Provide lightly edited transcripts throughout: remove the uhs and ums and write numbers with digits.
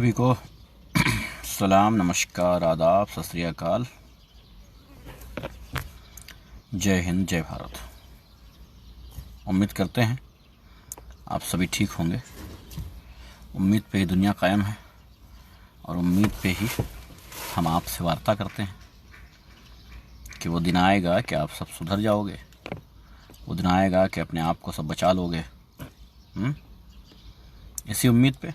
सभी को सलाम, नमस्कार, आदाब, सत श्री अकाल, जय हिंद, जय भारत। उम्मीद करते हैं आप सभी ठीक होंगे। उम्मीद पे ही दुनिया कायम है और उम्मीद पे ही हम आपसे वार्ता करते हैं कि वो दिन आएगा कि आप सब सुधर जाओगे, वो दिन आएगा कि अपने आप को सब बचा लोगे। इसी उम्मीद पे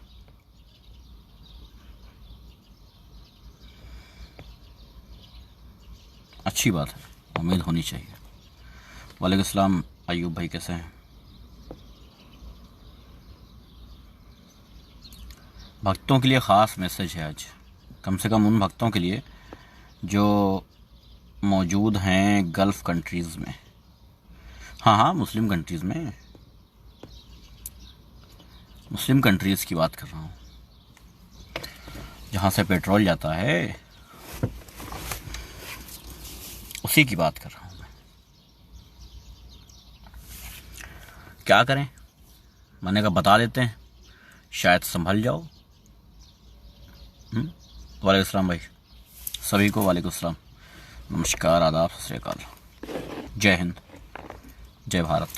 अच्छी बात है, उम्मीद होनी चाहिए। वालेकुम सलाम अयूब भाई, कैसे हैं? भक्तों के लिए ख़ास मैसेज है आज, कम से कम उन भक्तों के लिए जो मौजूद हैं गल्फ़ कंट्रीज़ में। हाँ, मुस्लिम कंट्रीज़ में, मुस्लिम कंट्रीज़ की बात कर रहा हूँ, जहाँ से पेट्रोल जाता है, उसी की बात कर रहा हूँ मैं। क्या करें, मैंने कहा बता देते हैं, शायद संभल जाओ। वालेकुम सलाम भाई, सभी को वालेकुम सलाम, नमस्कार, आदाब, सत श्री अकाल, जय हिंद, जय भारत।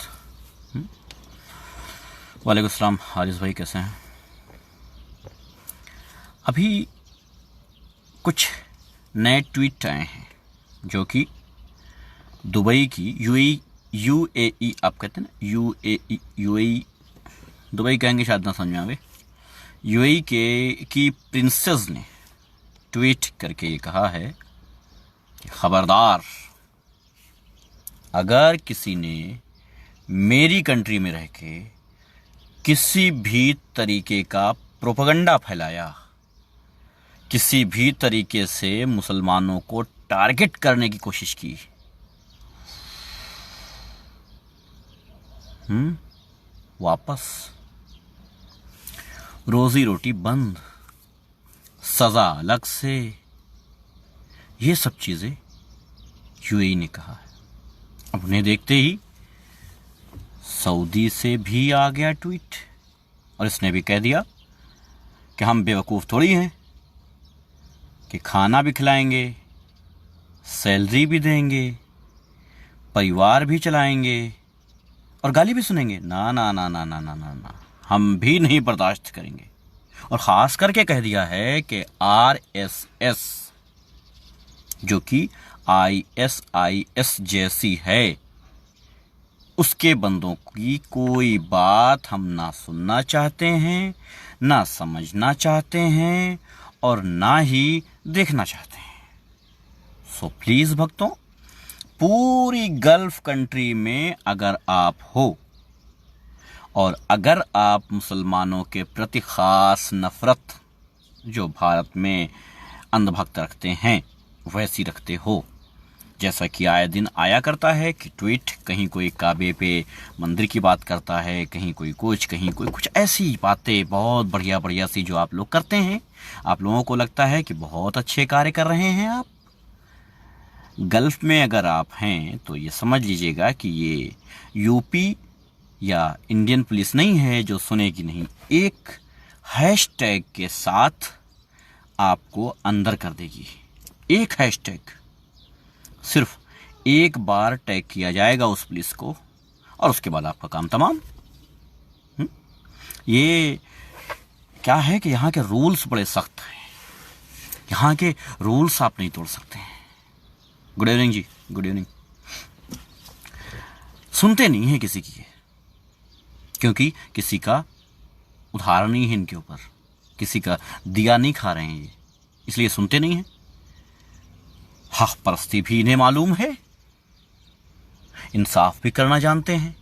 वालेकुम सलाम हारिस भाई, कैसे हैं? अभी कुछ नए ट्वीट आए हैं जो कि दुबई की यूएई आप कहते हैं ना, यूएई दुबई कहेंगे शायद ना समझ में आवे। यूएई की प्रिंसेस ने ट्वीट करके ये कहा है कि खबरदार, अगर किसी ने मेरी कंट्री में रह के किसी भी तरीके का प्रोपेगेंडा फैलाया, किसी भी तरीके से मुसलमानों को टारगेट करने की कोशिश की, वापस रोजी रोटी बंद, सजा अलग से, ये सब चीजें यूएई ने कहा है। अब उन्हें देखते ही सऊदी से भी आ गया ट्वीट और इसने भी कह दिया कि हम बेवकूफ़ थोड़ी हैं कि खाना भी खिलाएंगे, सैलरी भी देंगे, परिवार भी चलाएंगे और गाली भी सुनेंगे। ना ना ना ना ना ना ना ना, हम भी नहीं बर्दाश्त करेंगे। और ख़ास करके कह दिया है कि आरएसएस, जो कि आईएसआईएस जैसी है, उसके बंदों की कोई बात हम ना सुनना चाहते हैं, ना समझना चाहते हैं और ना ही देखना चाहते हैं। सो प्लीज़ भक्तों, पूरी गल्फ कंट्री में अगर आप हो और अगर आप मुसलमानों के प्रति ख़ास नफ़रत जो भारत में अंधभक्त रखते हैं वैसी रखते हो, जैसा कि आए दिन आया करता है कि ट्वीट, कहीं कोई काबे पे मंदिर की बात करता है, कहीं कोई कुछ ऐसी बातें बहुत बढ़िया बढ़िया सी जो आप लोग करते हैं, आप लोगों को लगता है कि बहुत अच्छे कार्य कर रहे हैं आप। गल्फ़ में अगर आप हैं तो ये समझ लीजिएगा कि ये यूपी या इंडियन पुलिस नहीं है जो सुनेगी नहीं, एक हैशटैग के साथ आपको अंदर कर देगी। एक हैशटैग, सिर्फ एक बार टैग किया जाएगा उस पुलिस को और उसके बाद आपका काम तमाम। ये क्या है कि यहाँ के रूल्स बड़े सख्त हैं, यहाँ के रूल्स आप नहीं तोड़ सकते हैं। गुड इवनिंग जी, गुड इवनिंग। सुनते नहीं हैं किसी की, क्योंकि किसी का उदाहरण नहीं है इनके ऊपर, किसी का दिया नहीं खा रहे हैं ये, इसलिए सुनते नहीं हैं। हक परस्ती भी इन्हें मालूम है, इंसाफ भी करना जानते हैं।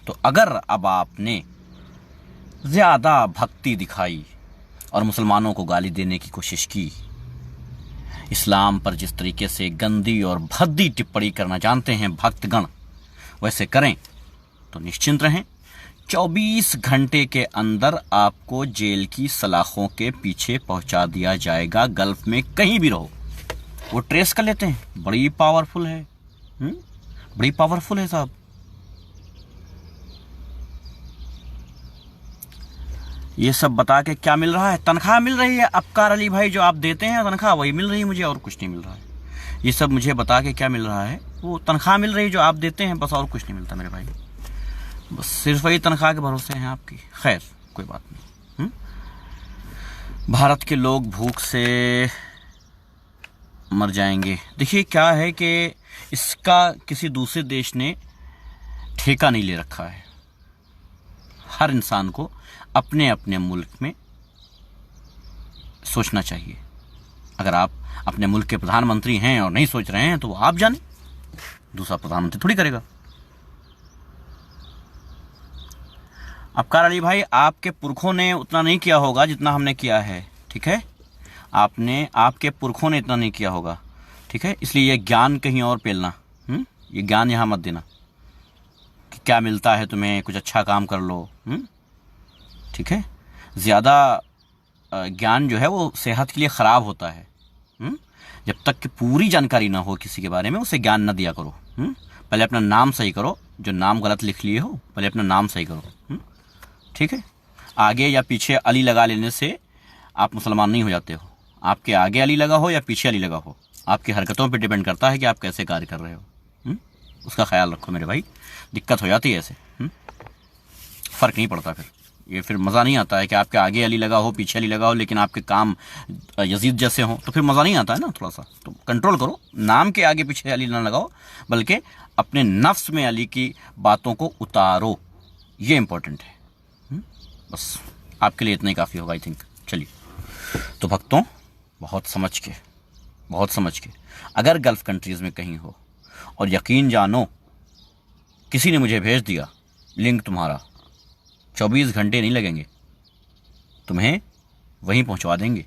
तो अगर अब आपने ज्यादा भक्ति दिखाई और मुसलमानों को गाली देने की कोशिश की, इस्लाम पर जिस तरीके से गंदी और भद्दी टिप्पणी करना जानते हैं भक्तगण, वैसे करें तो निश्चिंत रहें, 24 घंटे के अंदर आपको जेल की सलाखों के पीछे पहुंचा दिया जाएगा। गल्फ में कहीं भी रहो, वो ट्रेस कर लेते हैं। बड़ी पावरफुल है, बड़ी पावरफुल है साहब। ये सब बता के क्या मिल रहा है? तनख्वाह मिल रही है अबकार अली भाई, जो आप देते हैं तनख्वाह वही मिल रही है मुझे, और कुछ नहीं मिल रहा है। ये सब मुझे बता के क्या मिल रहा है? वो तनख्वाह मिल रही है जो आप देते हैं, बस और कुछ नहीं मिलता मेरे भाई। बस सिर्फ वही तनख्वाह के भरोसे हैं आपकी। खैर कोई बात नहीं। भारत के लोग भूख से मर जाएंगे। देखिए क्या है कि इसका किसी दूसरे देश ने ठेका नहीं ले रखा है। हर इंसान को अपने अपने मुल्क में सोचना चाहिए। अगर आप अपने मुल्क के प्रधानमंत्री हैं और नहीं सोच रहे हैं तो वो आप जाने, दूसरा प्रधानमंत्री थोड़ी करेगा। अबकार अली भाई, आपके पुरखों ने उतना नहीं किया होगा जितना हमने किया है, ठीक है? आपके पुरखों ने इतना नहीं किया होगा, ठीक है? इसलिए ये ज्ञान कहीं और पेलना, ये ज्ञान यहाँ मत देना कि क्या मिलता है तुम्हें, कुछ अच्छा काम कर लो, ठीक है? ज़्यादा ज्ञान जो है वो सेहत के लिए ख़राब होता है। जब तक कि पूरी जानकारी ना हो किसी के बारे में, उसे ज्ञान न दिया करो। पहले अपना नाम सही करो, जो नाम गलत लिख लिए हो पहले अपना नाम सही करो, ठीक है? आगे या पीछे अली लगा लेने से आप मुसलमान नहीं हो जाते हो। आपके आगे अली लगा हो या पीछे अली लगा हो, आपकी हरकतों पे डिपेंड करता है कि आप कैसे कार्य कर रहे हो। उसका ख्याल रखो मेरे भाई, दिक्कत हो जाती है ऐसे। फ़र्क नहीं पड़ता फिर मज़ा नहीं आता है कि आपके आगे अली लगा हो पीछे अली लगा हो, लेकिन आपके काम यजीद जैसे हों, तो फिर मज़ा नहीं आता है ना। थोड़ा सा तो कंट्रोल करो, नाम के आगे पीछे अली ना लगाओ, बल्कि अपने नफ्स में अली की बातों को उतारो, ये इम्पोर्टेंट है। बस आपके लिए इतना ही काफ़ी होगा आई थिंक। चलिए, तो भक्तों, बहुत समझ के अगर गल्फ़ कंट्रीज़ में कहीं हो, और यकीन जानो किसी ने मुझे भेज दिया लिंक, तुम्हारा 24 घंटे नहीं लगेंगे, तुम्हें वहीं पहुंचवा देंगे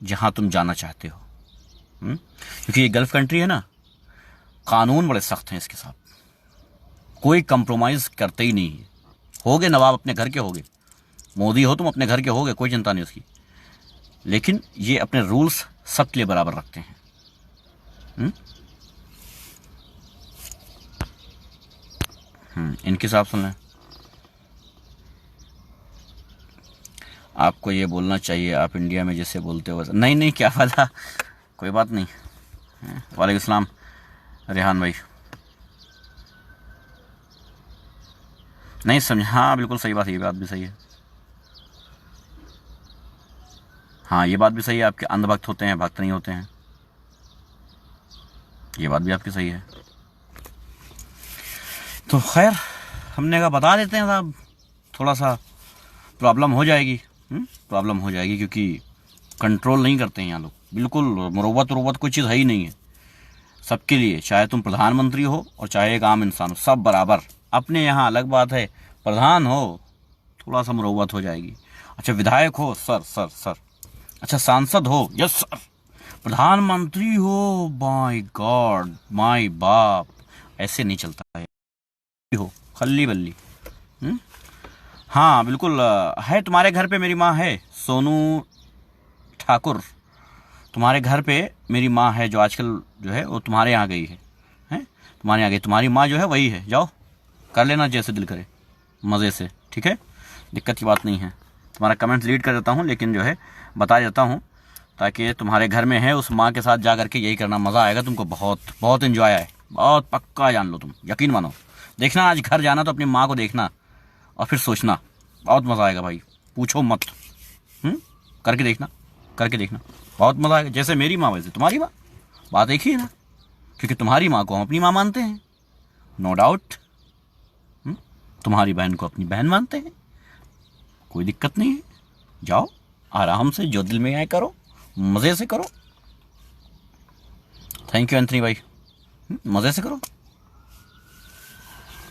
जहां तुम जाना चाहते हो। क्योंकि ये गल्फ़ कंट्री है ना, कानून बड़े सख्त हैं इसके साथ, कोई कंप्रोमाइज़ करते ही नहीं है। होगे नवाब अपने घर के होगे, मोदी हो तुम अपने घर के होगे, कोई चिंता नहीं उसकी, लेकिन ये अपने रूल्स सबके लिए बराबर रखते हैं। इनके साथ सुन लें। आपको ये बोलना चाहिए, आप इंडिया में जैसे बोलते हो। नहीं क्या फ़ायदा, कोई बात नहीं। वालेकुम सलाम रेहान भाई। नहीं समझ, हाँ बिल्कुल सही बात है, ये बात भी सही है। हाँ ये बात भी सही है, आपके अंधभक्त होते हैं, भक्त नहीं होते हैं, ये बात भी आपकी सही है। तो खैर हमने कहा बता देते हैं साहब, थोड़ा सा प्रॉब्लम हो जाएगी, क्योंकि कंट्रोल नहीं करते हैं यहाँ लोग, बिल्कुल मुरव्वत कोई चीज़ है ही नहीं है। सबके लिए, चाहे तुम प्रधानमंत्री हो और चाहे एक आम इंसान हो, सब बराबर। अपने यहाँ अलग बात है, प्रधान हो थोड़ा सा मुरव्वत हो जाएगी। अच्छा विधायक हो सर, अच्छा सांसद हो यस सर, प्रधानमंत्री हो माय गॉड माय बाप, ऐसे नहीं चलता है। हो खल्ली बल्ली। हाँ बिल्कुल है, तुम्हारे घर पे मेरी माँ है, सोनू ठाकुर, तुम्हारे घर पे मेरी माँ है, जो आजकल जो है वो तुम्हारे यहाँ गई है, तुम्हारे यहाँ गई, तुम्हारी माँ जो है वही है। जाओ कर लेना जैसे दिल करे, मज़े से, ठीक है? दिक्कत की बात नहीं है। तुम्हारा कमेंट डिलीट कर देता हूँ, लेकिन जो है बता देता हूँ ताकि तुम्हारे घर में है, उस माँ के साथ जा करके यही करना, मज़ा आएगा तुमको, बहुत इन्जॉय है, बहुत पक्का जान लो तुम, यकीन मानो। देखना आज घर जाना तो अपनी माँ को देखना और फिर सोचना, बहुत मज़ा आएगा भाई, पूछो मत। करके देखना बहुत मज़ा आएगा। जैसे मेरी माँ वैसे तुम्हारी माँ, बात एक ही है ना, क्योंकि तुम्हारी माँ को हम अपनी माँ मानते हैं, नो डाउट। तुम्हारी बहन को अपनी बहन मानते हैं, कोई दिक्कत नहीं है। जाओ आराम से, जो दिल में आए करो, मज़े से करो। थैंक यू एंथनी भाई, मज़े से करो।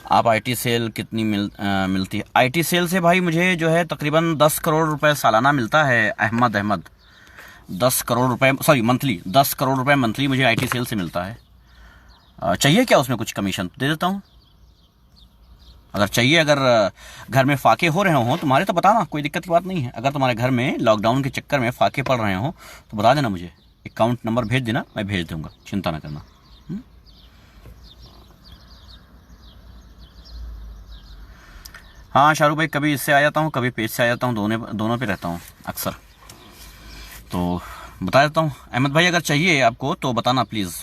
आप आईटी सेल कितनी मिलती है? आईटी सेल से भाई मुझे जो है तकरीबन 10 करोड़ रुपए सालाना मिलता है। अहमद 10 करोड़ रुपए, सॉरी मंथली, 10 करोड़ रुपए मंथली मुझे आईटी सेल से मिलता है। चाहिए क्या उसमें कुछ कमीशन? दे देता हूँ अगर चाहिए। अगर घर में फाके हो रहे हो तुम्हारे तो बताना, कोई दिक्कत की बात नहीं है। अगर तुम्हारे घर में लॉकडाउन के चक्कर में फाके पड़ रहे हो तो बता देना मुझे, अकाउंट नंबर भेज देना, मैं भेज दूंगा, चिंता ना करना। हाँ शाहरुख भाई, कभी इससे आ जाता हूँ, कभी पेज से आ जाता हूँ, दोनों पे रहता हूँ अक्सर। तो बता देता हूँ अहमद भाई, अगर चाहिए आपको तो बताना प्लीज़,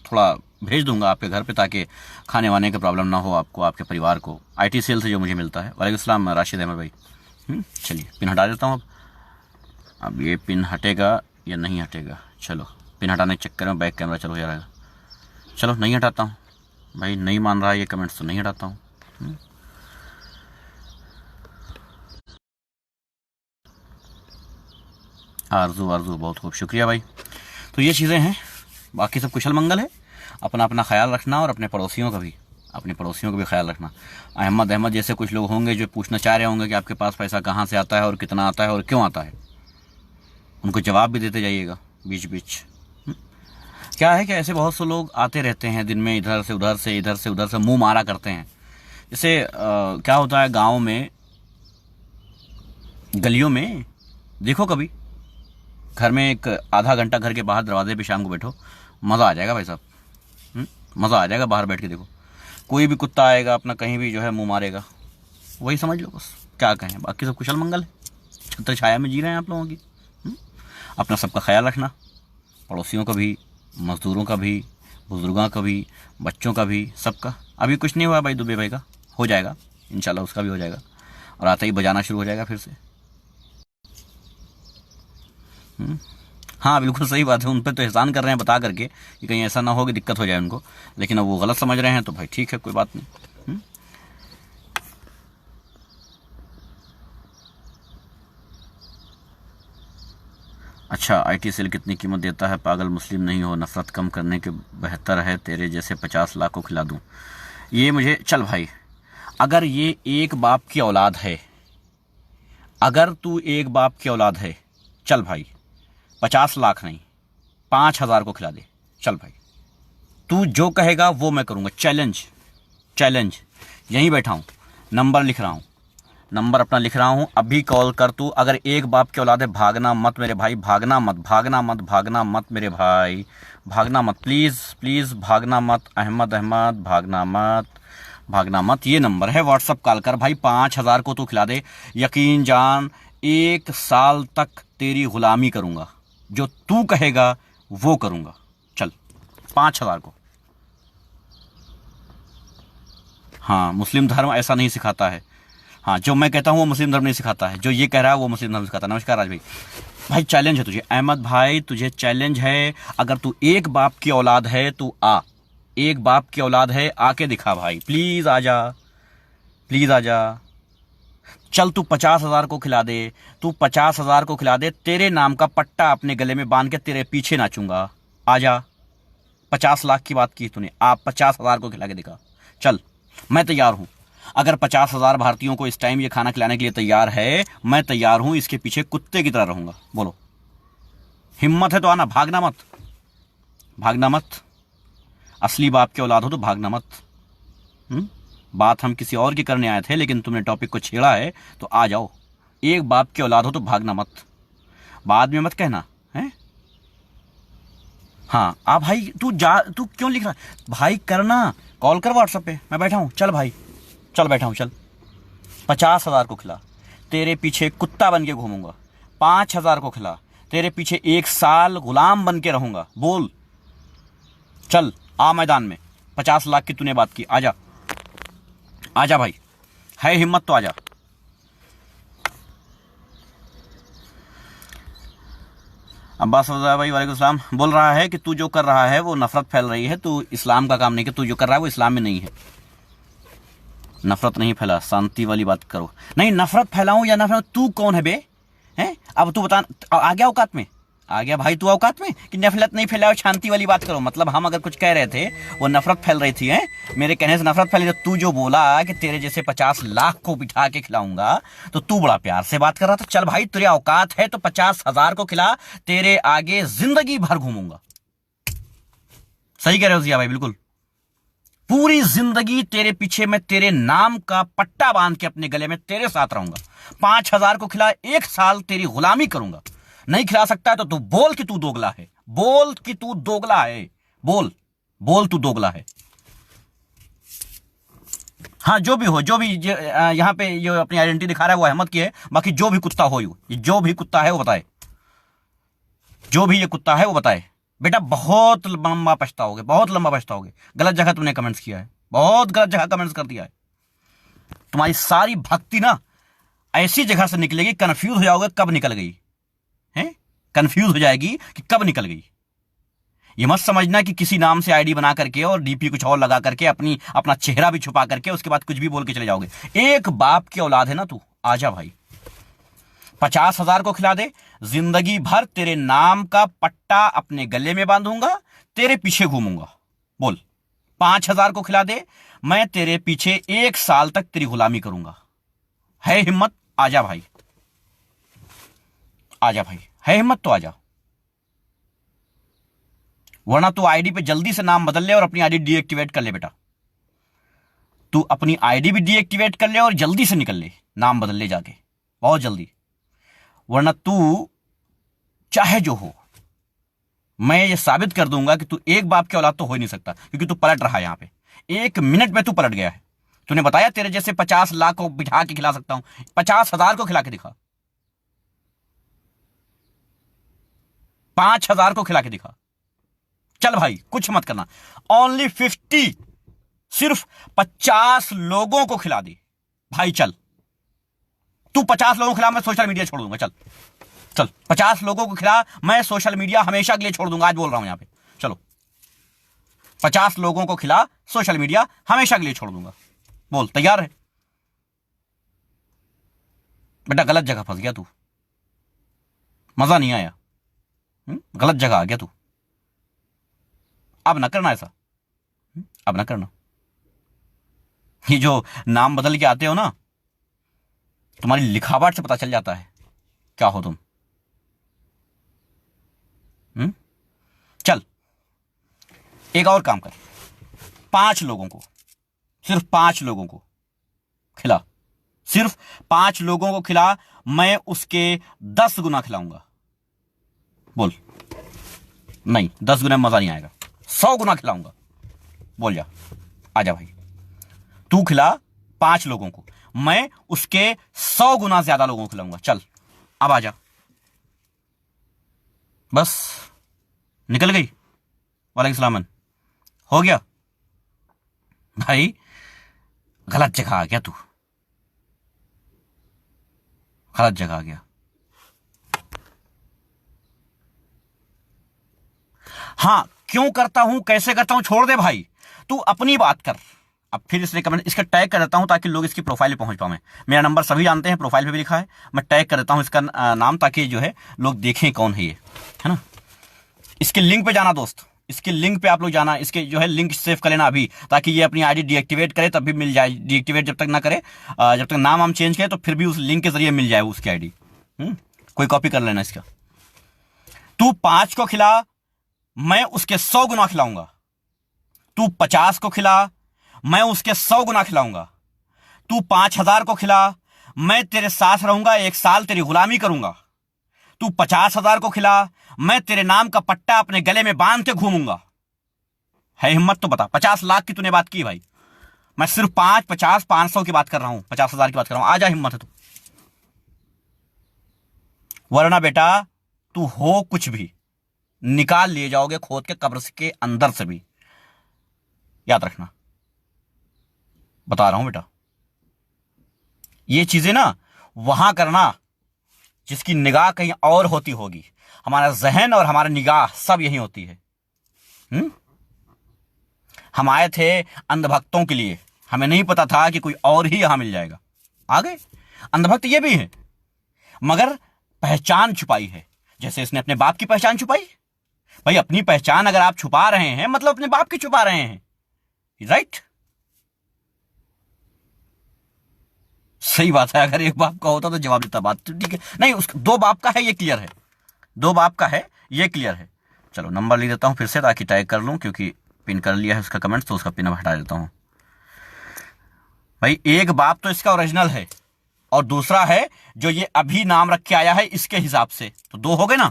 थोड़ा भेज दूंगा आपके घर पे, ताकि खाने वाने का प्रॉब्लम ना हो आपको, आपके परिवार को। आईटी सेल से जो मुझे मिलता है। वालेकुम सलाम राशिद अहमद भाई। चलिए पिन हटा देता हूँ अब ये पिन हटेगा या नहीं हटेगा। चलो, पिन हटाने के चक्कर में बैक कैमरा चलो हो जाएगा। चलो नहीं हटाता हूँ भाई, नहीं मान रहा है ये कमेंट्स तो नहीं हटाता हूँ। आरजू बहुत खूब, शुक्रिया भाई। तो ये चीज़ें हैं, बाकी सब कुशल मंगल है। अपना अपना ख्याल रखना, और अपने पड़ोसियों का भी ख्याल रखना। अहमद जैसे कुछ लोग होंगे जो पूछना चाह रहे होंगे कि आपके पास पैसा कहाँ से आता है और कितना आता है और क्यों आता है, उनको जवाब भी देते जाइएगा बीच बीच। क्या है कि ऐसे बहुत से लोग आते रहते हैं दिन में, इधर से उधर से मुंह मारा करते हैं। जैसे क्या होता है गाँव में, गलियों में देखो, कभी घर में एक आधा घंटा घर के बाहर दरवाजे पे शाम को बैठो, मज़ा आ जाएगा भाई साहब। मज़ा आ जाएगा, बाहर बैठ के देखो, कोई भी कुत्ता आएगा अपना कहीं भी जो है मुंह मारेगा, वही समझ लो बस। क्या कहें, बाकी सब कुशल मंगल है, छत्र छाया में जी रहे हैं आप लोगों की। अपना सबका ख्याल रखना, पड़ोसियों का भी, मज़दूरों का भी, बुजुर्गों का भी, बच्चों का भी, सबका। अभी कुछ नहीं हुआ भाई दुबे भाई का, हो जाएगा इंशाल्लाह, उसका भी हो जाएगा, और आते ही बजाना शुरू हो जाएगा फिर से। हाँ बिल्कुल सही बात है, उन पर तो एहसान कर रहे हैं बता करके कि कहीं ऐसा ना हो कि दिक्कत हो जाए उनको, लेकिन अब वो गलत समझ रहे हैं तो भाई ठीक है, कोई बात नहीं। अच्छा, आईटी सेल कितनी कीमत देता है? पागल मुस्लिम नहीं हो, नफरत कम करने के बेहतर है तेरे जैसे 50 लाख को खिला दूं। ये मुझे, चल भाई, अगर ये एक बाप की औलाद है, अगर तू एक बाप की औलाद है, चल भाई 50 लाख नहीं 5,000 को खिला दे, चल भाई, तू जो कहेगा वो मैं करूंगा। चैलेंज यहीं बैठा हूं, नंबर लिख रहा हूं, नंबर अपना लिख रहा हूं, अभी कॉल कर तू। अगर एक बाप की औलाद है, भागना मत मेरे भाई, भागना मत मेरे भाई, भागना मत, प्लीज़ भागना मत अहमद, भागना मत। ये नंबर है, व्हाट्सअप कॉल कर भाई, 5,000 को तू खिला दे। यकीन जान 1 साल तक तेरी गुलामी करूंगा, जो तू कहेगा वो करूंगा। चल 5,000 को। हाँ, मुस्लिम धर्म ऐसा नहीं सिखाता है। हाँ, जो मैं कहता हूँ वो मुस्लिम धर्म नहीं सिखाता है, जो ये कह रहा है वो मुस्लिम धर्म सिखाता है। नमस्कार राज भाई। भाई चैलेंज है तुझे अहमद भाई, तुझे चैलेंज है। अगर तू एक बाप की औलाद है तू आ, एक बाप की औलाद है, आके दिखा भाई, प्लीज आजा। चल तू 50,000 को खिला दे, तू 50,000 को खिला दे, तेरे नाम का पट्टा अपने गले में बांध के तेरे पीछे नाचूंगा। आजा, 50 लाख की बात की तूने, आप 50,000 को खिला के दिखा। चल मैं तैयार हूं, अगर 50,000 भारतीयों को इस टाइम ये खाना खिलाने के लिए तैयार है, मैं तैयार हूं, इसके पीछे कुत्ते की तरह रहूंगा। बोलो, हिम्मत है तो आना, भागना मत। असली बाप के औलाद हो तो भागना मत। बात हम किसी और की करने आए थे, लेकिन तुमने टॉपिक को छेड़ा है तो आ जाओ। एक बाप के औलाद हो तो भागना मत, बाद में मत कहना है। हाँ आ भाई, तू क्यों लिख रहा है भाई? करना, कॉल कर व्हाट्सएप पे, मैं बैठा हूं। चल भाई, चल बैठा हूं, चल 50,000 को खिला, तेरे पीछे कुत्ता बन के घूमूंगा। 5,000 को खिला, तेरे पीछे 1 साल गुलाम बन के रहूंगा। बोल, चल आ मैदान में। 50 लाख की तूने बात की, आजा भाई, है हिम्मत तो आजा। अब्बास भाई वालेकुम सलाम, बोल रहा है कि तू जो कर रहा है वो नफरत फैल रही है, तू इस्लाम का काम नहीं कर, तू जो कर रहा है वो इस्लाम में नहीं है। नफरत नहीं फैला, शांति वाली बात करो। नहीं, नफरत फैलाऊं या नफरत, तू कौन है बे? हैं? अब तू बता, आ गया औकात में? आ गया भाई तू औकात में कि नफरत नहीं फैलाओ, शांति वाली बात करो। मतलब हम अगर कुछ कह रहे थे वो नफरत फैल रही थी, हैं? मेरे कहने से नफरत फैली। तो तू जो बोला कि तेरे जैसे 50 लाख को बिठा के खिलाऊंगा, तो तू बड़ा प्यार से बात कर रहा था। चल भाई, तेरी औकात है तो 50,000 को खिला, तेरे आगे जिंदगी भर घूमूंगा। सही कह रहे हो जिया भाई, बिल्कुल पूरी जिंदगी तेरे पीछे मैं तेरे नाम का पट्टा बांध के अपने गले में तेरे साथ रहूंगा। 5,000 को खिला, 1 साल तेरी गुलामी करूंगा। नहीं खिला सकता है तो तू बोल कि तू दोगला है, बोल कि तू दोगला है, बोल तू दोगला है। हाँ जो भी हो, जो भी यहाँ पे जो अपनी आइडेंटिटी दिखा रहा है वो अहमद की है, बाकी जो भी कुत्ता हो, ये जो भी कुत्ता है वो बताए, जो भी ये कुत्ता है वो बताए। बेटा बहुत लंबा पछताओगे, बहुत लंबा पछताओगे। गलत जगह तुमने कमेंट्स किया है, बहुत गलत जगह कमेंट्स कर दिया है। तुम्हारी सारी भक्ति ना ऐसी जगह से निकलेगी, कंफ्यूज हो जाओगे कब निकल गई है, कंफ्यूज हो जाएगी कि कब निकल गई। ये मत समझना कि किसी नाम से आईडी बना करके और डीपी कुछ और लगा करके अपना चेहरा भी छुपा करके उसके बाद कुछ भी बोल के चले जाओगे। एक बाप की औलाद है ना तू, आजा भाई। 50,000 को खिला दे, जिंदगी भर तेरे नाम का पट्टा अपने गले में बांधूंगा, तेरे पीछे घूमूंगा। बोल 5,000 को खिला दे, मैं तेरे पीछे 1 साल तक तेरी गुलामी करूंगा। है हिम्मत? आजा भाई, आजा भाई, है हिम्मत तो आजा, वरना तू आईडी पे जल्दी से नाम बदल ले और अपनी आईडी डीएक्टिवेट कर ले। बेटा तू अपनी आईडी भी डीएक्टिवेट कर ले और जल्दी से निकल ले, नाम बदल ले जाके, बहुत जल्दी। वरना तू चाहे जो हो, मैं ये साबित कर दूंगा कि तू एक बाप की औलाद तो हो ही नहीं सकता, क्योंकि तू पलट रहा है यहां पे। 1 मिनट में तू पलट गया है। तूने बताया तेरे जैसे 50 लाख को बिठा के खिला सकता हूं, 50,000 को खिला के दिखा, 5,000 को खिला के दिखा। चल भाई कुछ मत करना, ओनली 50, सिर्फ 50 लोगों को खिला दे भाई। चल तू 50 लोगों को खिला, मैं सोशल मीडिया छोड़ दूंगा। चल चल 50 लोगों को खिला, मैं सोशल मीडिया हमेशा के लिए छोड़ दूंगा। आज बोल रहा हूं यहां पे, चलो 50 लोगों को खिला, सोशल मीडिया हमेशा के लिए छोड़ दूंगा। बोल तैयार है? बेटा गलत जगह फंस गया तू, मजा नहीं आया, गलत जगह आ गया तू। अब ना करना ऐसा, अब ना करना। ये जो नाम बदल के आते हो ना, तुम्हारी लिखावट से पता चल जाता है क्या हो तुम। चल एक और काम कर, 5 लोगों को, सिर्फ 5 लोगों को खिला, सिर्फ 5 लोगों को खिला, मैं उसके 10 गुना खिलाऊंगा। बोल नहीं, 10 गुना में मजा नहीं आएगा, 100 गुना खिलाऊंगा। बोल जा, आजा भाई। तू खिला 5 लोगों को, मैं उसके 100 गुना ज्यादा लोगों को खिलाऊंगा। चल अब आजा, बस निकल गई। वालेकुम सलाम, हो गया भाई। गलत जगह आ गया तू, गलत जगह आ गया। हां क्यों करता हूं, कैसे करता हूं, छोड़ दे भाई, तू अपनी बात कर। अब फिर इसलिए कमेंट, इसका टैग कर देता हूं ताकि लोग इसकी प्रोफाइल पे पहुंच पाए। मेरा नंबर सभी जानते हैं, प्रोफाइल पे भी लिखा है, मैं टैग कर देता हूं इसका नाम, ताकि जो है लोग देखें कौन है ये, है ना। इसके लिंक पे जाना दोस्त, इसके लिंक पे आप लोग जाना, इसके जो है लिंक सेव कर लेना अभी, ताकि ये अपनी आईडी डीएक्टिवेट करे तब भी मिल जाए। डीएक्टिवेट जब तक ना करे, जब तक नाम हम चेंज करें, तो फिर भी उस लिंक के जरिए मिल जाए उसकी आईडी। कोई कॉपी कर लेना इसका। तू 5 को खिला, मैं उसके 100 गुना खिलाऊंगा। तू 50 को खिला, मैं उसके 100 गुना खिलाऊंगा। तू 5,000 को खिला, मैं तेरे साथ रहूंगा, 1 साल तेरी गुलामी करूंगा। तू 50,000 को खिला, मैं तेरे नाम का पट्टा अपने गले में बांध के घूमूंगा। है हिम्मत तो बता। 50 लाख की तूने बात की भाई, मैं सिर्फ 5, 50, 500 की बात कर रहा हूं, 50,000 की बात कर रहा हूं। आजा, हिम्मत है तू, वरना बेटा तू हो कुछ भी, निकाल लिए जाओगे खोद के कब्र के अंदर से भी, याद रखना, बता रहा हूं बेटा। ये चीजें ना वहां करना जिसकी निगाह कहीं और होती होगी। हमारा जहन और हमारा निगाह सब यही होती है। हम आए थे अंधभक्तों के लिए, हमें नहीं पता था कि कोई और ही यहां मिल जाएगा। आ गए अंधभक्त, ये भी है, मगर पहचान छुपाई है। जैसे इसने अपने बाप की पहचान छुपाई। भाई अपनी पहचान अगर आप छुपा रहे हैं, मतलब अपने बाप की छुपा रहे हैं, राइट? सही बात है। अगर एक बाप का होता तो जवाब देता, बात तो ठीक है। नहीं, उस 2 बाप का है, ये क्लियर है, 2 बाप का है, ये क्लियर है। चलो नंबर ले देता हूं फिर से, ताकि टैग कर लूं, क्योंकि पिन कर लिया है उसका कमेंट, तो उसका पिन हटा देता हूं। भाई एक बाप तो इसका ओरिजिनल है, और दूसरा है जो ये अभी नाम रख के आया है इसके हिसाब से, तो 2 हो गए ना।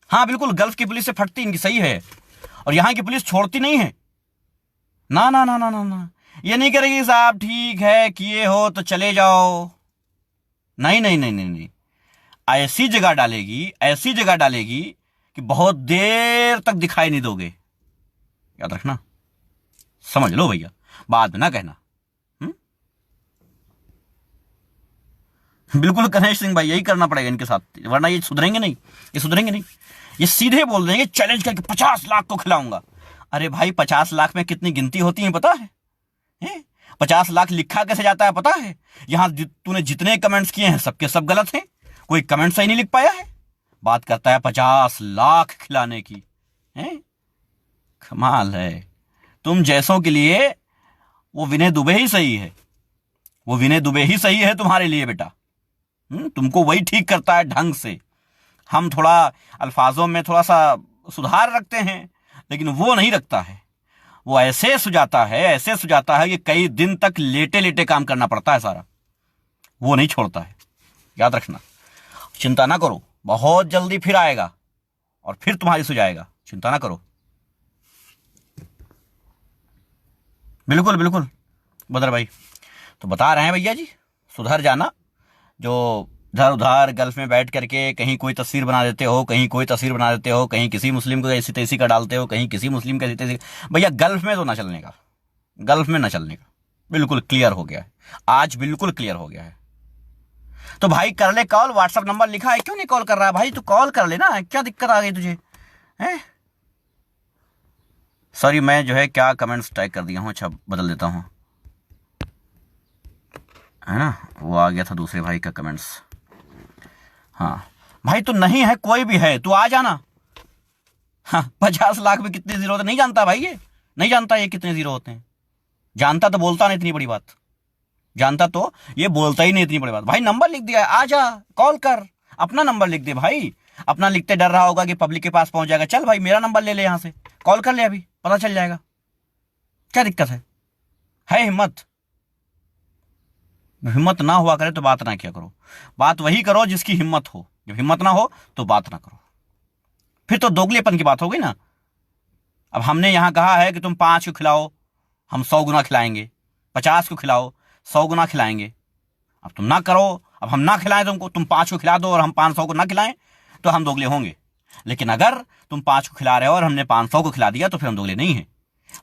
हाँ बिल्कुल, गल्फ की पुलिस से फटती इनकी, सही है। और यहां की पुलिस छोड़ती नहीं है, ना ना ना ना ना ना। ये नहीं करेगी साहब ठीक है किए हो तो चले जाओ, नहीं नहीं नहीं नहीं नहीं, ऐसी जगह डालेगी, ऐसी जगह डालेगी कि बहुत देर तक दिखाई नहीं दोगे। याद रखना, समझ लो भैया, बाद में ना कहना। बिल्कुल गणेश सिंह भाई, यही करना पड़ेगा इनके साथ, वरना ये सुधरेंगे नहीं, ये सुधरेंगे नहीं। ये सीधे बोल देंगे चैलेंज करके 50 लाख को खिलाऊंगा। अरे भाई 50 लाख में कितनी गिनती होती है पता है? 50 लाख लिखा कैसे जाता है पता है? यहां तूने जितने कमेंट्स किए हैं सबके सब गलत हैं, कोई कमेंट सही नहीं लिख पाया है। बात करता है 50 लाख खिलाने की, है? कमाल है। तुम जैसों के लिए वो विनय दुबे ही सही है, वो विनय दुबे ही सही है तुम्हारे लिए बेटा। तुमको वही ठीक करता है ढंग से। हम थोड़ा अल्फाजों में थोड़ा सा सुधार रखते हैं, लेकिन वो नहीं रखता है। वो ऐसे सुझाता है, ऐसे सुझाता है कि कई दिन तक लेटे लेटे काम करना पड़ता है सारा, वो नहीं छोड़ता है। याद रखना, चिंता ना करो, बहुत जल्दी फिर आएगा और फिर तुम्हारी सुझाएगा, चिंता ना करो। बिल्कुल बिल्कुल बदर भाई, तो बता रहे हैं भैया जी, सुधर जाना। जो इधर उधर गल्फ में बैठ करके कहीं कोई तस्वीर बना देते हो, कहीं कोई तस्वीर बना देते हो, कहीं किसी मुस्लिम को ऐसी तैसी का डालते हो, कहीं किसी मुस्लिम का ऐसी तैसी। भैया गल्फ में तो ना चलने का, गल्फ में ना चलने का, बिल्कुल क्लियर हो गया है आज, बिल्कुल क्लियर हो गया है। तो भाई कर ले कॉल, व्हाट्सएप नंबर लिखा है, क्यों नहीं कॉल कर रहा है भाई? तू कॉल कर लेना, क्या दिक्कत आ गई तुझे? हैं? सॉरी, मैं जो है क्या कमेंट्स टाइप कर दिया हूँ, अच्छा बदल देता हूँ, है ना, वो आ गया था दूसरे भाई का कमेंट्स। हाँ भाई, तू नहीं है, कोई भी है, तू आ जाना। हाँ, 50 लाख में कितने जीरो होते नहीं जानता भाई, ये नहीं जानता ये कितने जीरो होते हैं। जानता तो बोलता नहीं इतनी बड़ी बात, जानता तो ये बोलता ही नहीं इतनी बड़ी बात। भाई नंबर लिख दिया है, आ जा, कॉल कर, अपना नंबर लिख दे भाई। अपना लिखते डर रहा होगा कि पब्लिक के पास पहुंच जाएगा, चल भाई मेरा नंबर ले ले, यहां से कॉल कर ले, अभी पता चल जाएगा। क्या दिक्कत है हिम्मत? हिम्मत ना हुआ करे तो बात ना किया करो, बात वही करो जिसकी हिम्मत हो। जब हिम्मत ना हो तो बात ना करो, फिर तो दोगलेपन की बात होगी ना। अब हमने यहां कहा है कि तुम 5 को खिलाओ, हम 100 गुना खिलाएंगे, 50 को खिलाओ, 100 गुना खिलाएंगे। अब तुम ना करो, अब हम ना खिलाएं तुमको, तुम 5 को खिला दो और हम 500 को ना खिलाएं तो हम दोगले होंगे। लेकिन अगर तुम 5 को खिला रहे हो और हमने 500 को खिला दिया तो फिर हम दोगले नहीं हैं।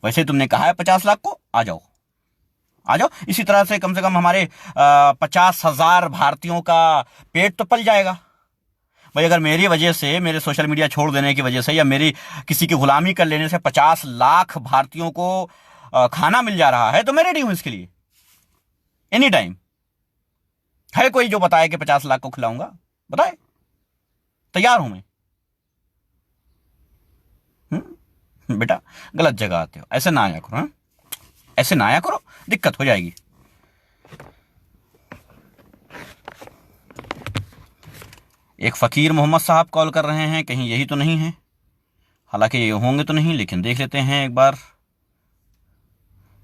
वैसे तुमने कहा है 50 लाख को, आ जाओ आ जाओ। इसी तरह से कम हमारे 50,000 भारतीयों का पेट तो पल जाएगा भाई। अगर मेरी वजह से, मेरे सोशल मीडिया छोड़ देने की वजह से या मेरी किसी की गुलामी कर लेने से 50 लाख भारतीयों को खाना मिल जा रहा है तो मैं रेडी हूं इसके लिए एनी टाइम। है कोई जो बताए कि 50 लाख को खिलाऊंगा? बताए, तैयार हूं मैं। बेटा गलत जगह आते हो, ऐसे ना आया करो, हाँ? ऐसे ना आया करो, दिक्कत हो जाएगी। एक फकीर मोहम्मद साहब कॉल कर रहे हैं, कहीं यही तो नहीं है? हालांकि ये होंगे तो नहीं, लेकिन देख लेते हैं एक बार।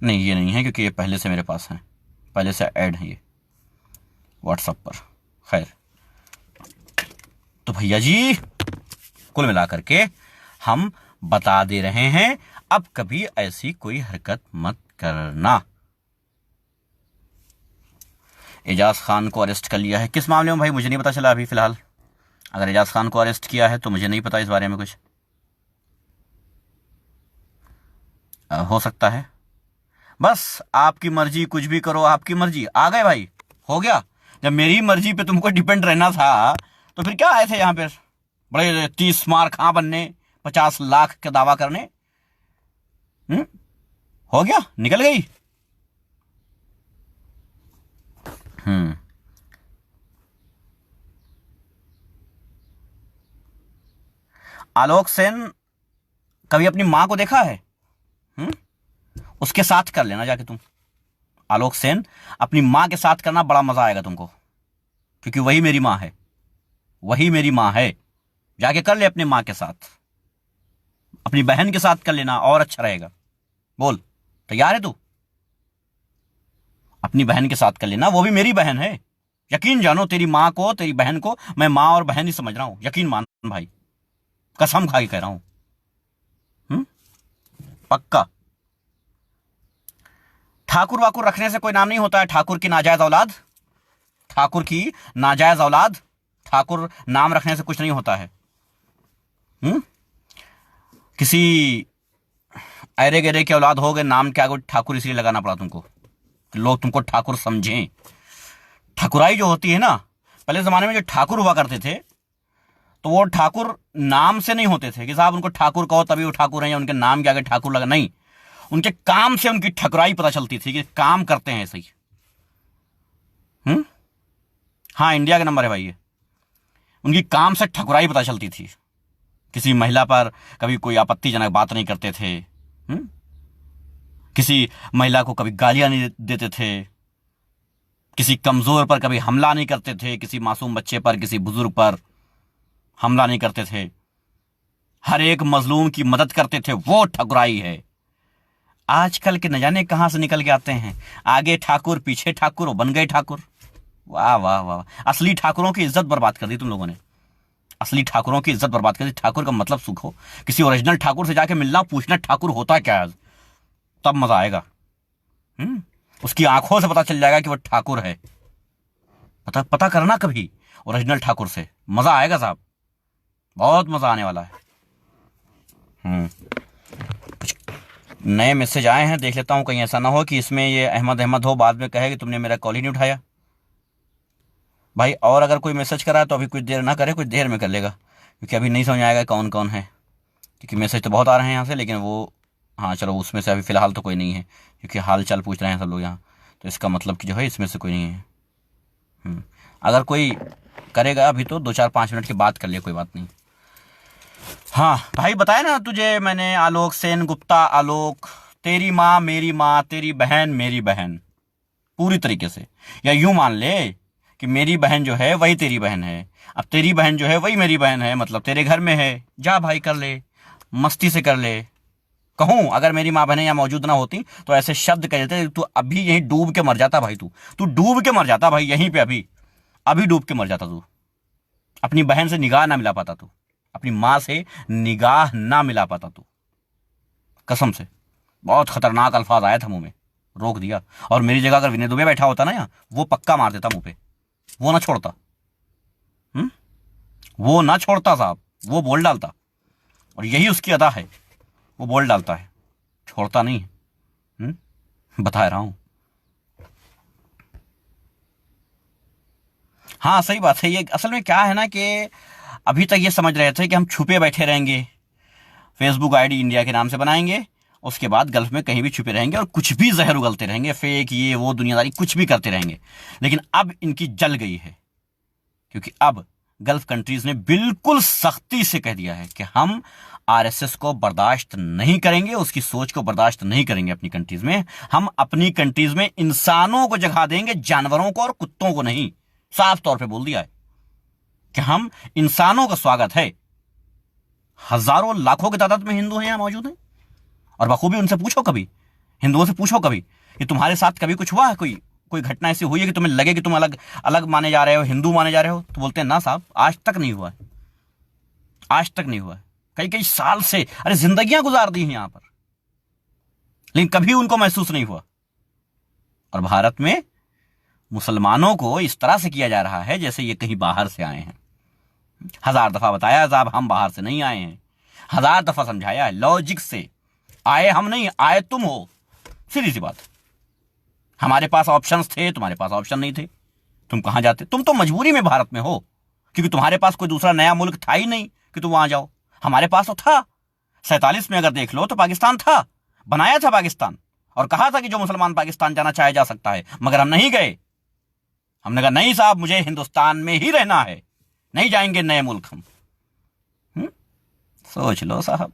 नहीं, ये नहीं है क्योंकि ये पहले से मेरे पास हैं, पहले से ऐड है ये व्हाट्सएप पर। खैर, तो भैया जी कुल मिलाकर के हम बता दे रहे हैं, अब कभी ऐसी कोई हरकत मत करना। एजाज खान को अरेस्ट कर लिया है, किस मामले में भाई मुझे नहीं पता चला अभी फिलहाल। अगर एजाज खान को अरेस्ट किया है तो मुझे नहीं पता इस बारे में कुछ। हो सकता है, बस आपकी मर्जी, कुछ भी करो, आपकी मर्जी। आ गए भाई, हो गया। जब मेरी मर्जी पे तुमको डिपेंड रहना था तो फिर क्या आए थे यहाँ पे बड़े 30 मार खां बनने, 50 लाख का दावा करने? हो गया, निकल गई। आलोक सेन कभी अपनी मां को देखा है? उसके साथ कर लेना जाके तुम। आलोक सेन अपनी मां के साथ करना, बड़ा मजा आएगा तुमको, क्योंकि वही मेरी मां है, वही मेरी मां है। जाके कर ले अपनी मां के साथ, अपनी बहन के साथ कर लेना और अच्छा रहेगा। बोल, तैयार है तू? अपनी बहन के साथ कर लेना, वो भी मेरी बहन है। यकीन जानो, तेरी मां को, तेरी बहन को मैं मां और बहन ही समझ रहा हूं। यकीन मान भाई, कसम खा के कह रहा हूं। पक्का ठाकुर वाकुर रखने से कोई नाम नहीं होता है। ठाकुर की नाजायज औलाद, ठाकुर की नाजायज औलाद, ठाकुर नाम रखने से कुछ नहीं होता है। किसी अरे गरे की औलाद हो गए, नाम क्या ठाकुर इसलिए लगाना पड़ा तुमको कि लोग तुमको ठाकुर समझें। ठाकुराई जो होती है ना, पहले जमाने में जो ठाकुर हुआ करते थे तो वो ठाकुर नाम से नहीं होते थे कि साहब उनको ठाकुर कहो तभी वो ठाकुर हैं, या उनके नाम के आगे ठाकुर लगा, नहीं, उनके काम से उनकी ठकुराई पता चलती थी कि काम करते हैं ऐसे ही। हाँ, इंडिया का नंबर है भाई ये। उनकी काम से ठकुराई पता चलती थी। किसी महिला पर कभी कोई आपत्तिजनक बात नहीं करते थे, किसी महिला को कभी गालियां नहीं देते थे, किसी कमजोर पर कभी हमला नहीं करते थे, किसी मासूम बच्चे पर, किसी बुजुर्ग पर हमला नहीं करते थे, हर एक मजलूम की मदद करते थे। वो ठकुराई है। आजकल के न जाने कहां से निकल के आते हैं, आगे ठाकुर पीछे ठाकुर, वो बन गए ठाकुर। वाह वाह वाह, असली ठाकुरों की इज्जत बर्बाद कर दी तुम लोगों ने, असली ठाकुरों की इज्जत बर्बाद कर दी। ठाकुर का मतलब सुख हो, किसी ओरिजिनल ठाकुर से जाके मिलना, पूछना ठाकुर होता क्या है, तब मजा आएगा। उसकी आंखों से पता चल जाएगा कि वो ठाकुर है। पता करना कभी ओरिजिनल ठाकुर से, मजा आएगा साहब, बहुत मजा आने वाला है। कुछ नए मैसेज आए हैं, देख लेता हूं, कहीं ऐसा ना हो कि इसमें ये अहमद हो, बाद में कहे कि तुमने मेरा कॉल ही नहीं उठाया। भाई और अगर कोई मैसेज करा है तो अभी कुछ देर ना करे, कुछ देर में कर लेगा, क्योंकि अभी नहीं समझ आएगा कौन कौन है, क्योंकि मैसेज तो बहुत आ रहे हैं यहाँ से, लेकिन वो हाँ चलो उसमें से अभी फ़िलहाल तो कोई नहीं है, क्योंकि हाल चाल पूछ रहे हैं सब लोग यहाँ, तो इसका मतलब कि जो है इसमें से कोई नहीं है। अगर कोई करेगा अभी तो 2-4-5 मिनट की बात कर लिए, कोई बात नहीं। हाँ भाई, बताया ना तुझे मैंने, आलोक सेन गुप्ता, आलोक, तेरी माँ मेरी माँ, तेरी बहन मेरी बहन, पूरी तरीके से। या यूं मान ले कि मेरी बहन जो है वही तेरी बहन है, अब तेरी बहन जो है वही मेरी बहन है, मतलब तेरे घर में है, जा भाई कर ले, मस्ती से कर ले। कहूं अगर मेरी माँ बहनें यहाँ मौजूद ना होती तो ऐसे शब्द कह देते, तू अभी यहीं डूब के मर जाता भाई, तू डूब के मर जाता भाई, यहीं पे अभी डूब के मर जाता तू। अपनी बहन से निगाह ना मिला पाता तू, अपनी माँ से निगाह ना मिला पाता तू, कसम से। बहुत खतरनाक अल्फाज आया था मुंह में, रोक दिया। और मेरी जगह अगर विनय दुबे बैठा होता ना यहाँ, वो पक्का मार देता मुंह पे, वो ना छोड़ता, वो ना छोड़ता साहब, वो बोल डालता। और यही उसकी अदा है, वो बोल डालता है, छोड़ता नहीं है। बता रहा हूं। हाँ सही बात है। ये असल में क्या है ना कि अभी तक ये समझ रहे थे कि हम छुपे बैठे रहेंगे, फेसबुक आईडी इंडिया के नाम से बनाएंगे, उसके बाद गल्फ में कहीं भी छुपे रहेंगे और कुछ भी जहर उगलते रहेंगे, फेक ये वो दुनियादारी कुछ भी करते रहेंगे। लेकिन अब इनकी जल गई है, क्योंकि अब गल्फ कंट्रीज ने बिल्कुल सख्ती से कह दिया है कि हम आरएसएस को बर्दाश्त नहीं करेंगे, उसकी सोच को बर्दाश्त नहीं करेंगे अपनी कंट्रीज में। हम अपनी कंट्रीज में इंसानों को जगह देंगे, जानवरों को और कुत्तों को नहीं। साफ तौर पे बोल दिया है कि हम इंसानों का स्वागत है। हजारों लाखों की तादाद में हिंदू हैं यहां मौजूद हैं, और बखूबी उनसे पूछो, कभी हिंदुओं से पूछो कभी कि तुम्हारे साथ कभी कुछ हुआ है, कोई घटना ऐसी हुई है कि तुम्हें लगे कि तुम अलग अलग माने जा रहे हो, हिंदू माने जा रहे हो? तो बोलते हैं ना साहब, आज तक नहीं हुआ है, आज तक नहीं हुआ है। कई साल से, अरे जिंदगियां गुजार दी हैं यहां पर, लेकिन कभी उनको महसूस नहीं हुआ। और भारत में मुसलमानों को इस तरह से किया जा रहा है जैसे ये कहीं बाहर से आए हैं। 1000 दफा बताया साहब, हम बाहर से नहीं आए हैं, 1000 दफा समझाया है लॉजिक से। आए हम नहीं, आए तुम हो, सीधी सी बात। हमारे पास ऑप्शंस थे, तुम्हारे पास ऑप्शन नहीं थे, तुम कहां जाते? तुम तो मजबूरी में भारत में हो, क्योंकि तुम्हारे पास कोई दूसरा नया मुल्क था ही नहीं कि तुम वहां जाओ। हमारे पास तो था। 47 में अगर देख लो तो पाकिस्तान था, बनाया था पाकिस्तान, और कहा था कि जो मुसलमान पाकिस्तान जाना चाहे जा सकता है, मगर हम नहीं गए। हमने कहा नहीं साहब, मुझे हिंदुस्तान में ही रहना है, नहीं जाएंगे नए मुल्क हम। सोच लो साहब,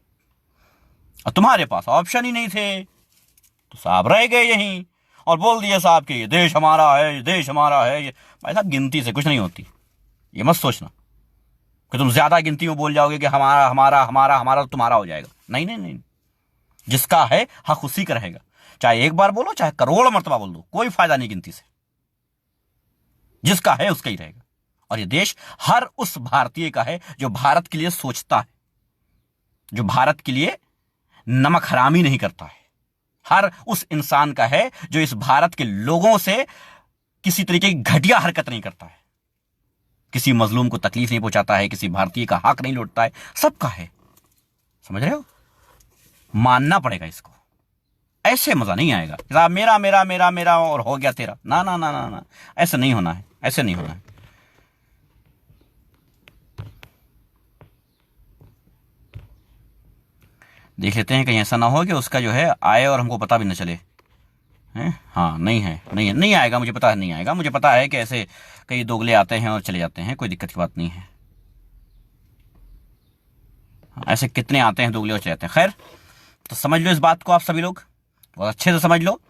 और तुम्हारे पास ऑप्शन ही नहीं थे, तो साहब रह गए यहीं और बोल दिया साहब कि ये देश हमारा है, ये देश हमारा है। ये भाई साहब, गिनती से कुछ नहीं होती, ये मत सोचना कि तुम ज्यादा गिनती में बोल जाओगे कि हमारा हमारा हमारा हमारा, तो तुम्हारा हो जाएगा। नहीं नहीं नहीं, जिसका है हक उसी का रहेगा, चाहे एक बार बोलो चाहे करोड़ मर्तबा बोल दो, कोई फायदा नहीं गिनती से। जिसका है उसका ही रहेगा। और ये देश हर उस भारतीय का है जो भारत के लिए सोचता है, जो भारत के लिए नमक हरामी नहीं करता है, हर उस इंसान का है जो इस भारत के लोगों से किसी तरीके की घटिया हरकत नहीं करता है, किसी मजलूम को तकलीफ नहीं पहुंचाता है, किसी भारतीय का हक नहीं लूटता है, सबका है। समझ रहे हो? मानना पड़ेगा इसको। ऐसे मजा नहीं आएगा साहब, मेरा मेरा मेरा मेरा और हो गया तेरा। ना ना ना ना ना, ऐसा नहीं होना है, ऐसे नहीं होना है। देख लेते हैं कहीं ऐसा ना हो कि उसका जो है आए और हमको पता भी ना चले। हैं? हाँ, नहीं है, नहीं है, नहीं आएगा, मुझे पता है नहीं आएगा। मुझे पता है कि ऐसे कई दोगले आते हैं और चले जाते हैं, कोई दिक्कत की बात नहीं है। ऐसे कितने आते हैं दोगले और चले जाते हैं। खैर, तो समझ लो इस बात को आप सभी लोग, बहुत अच्छे से समझ लो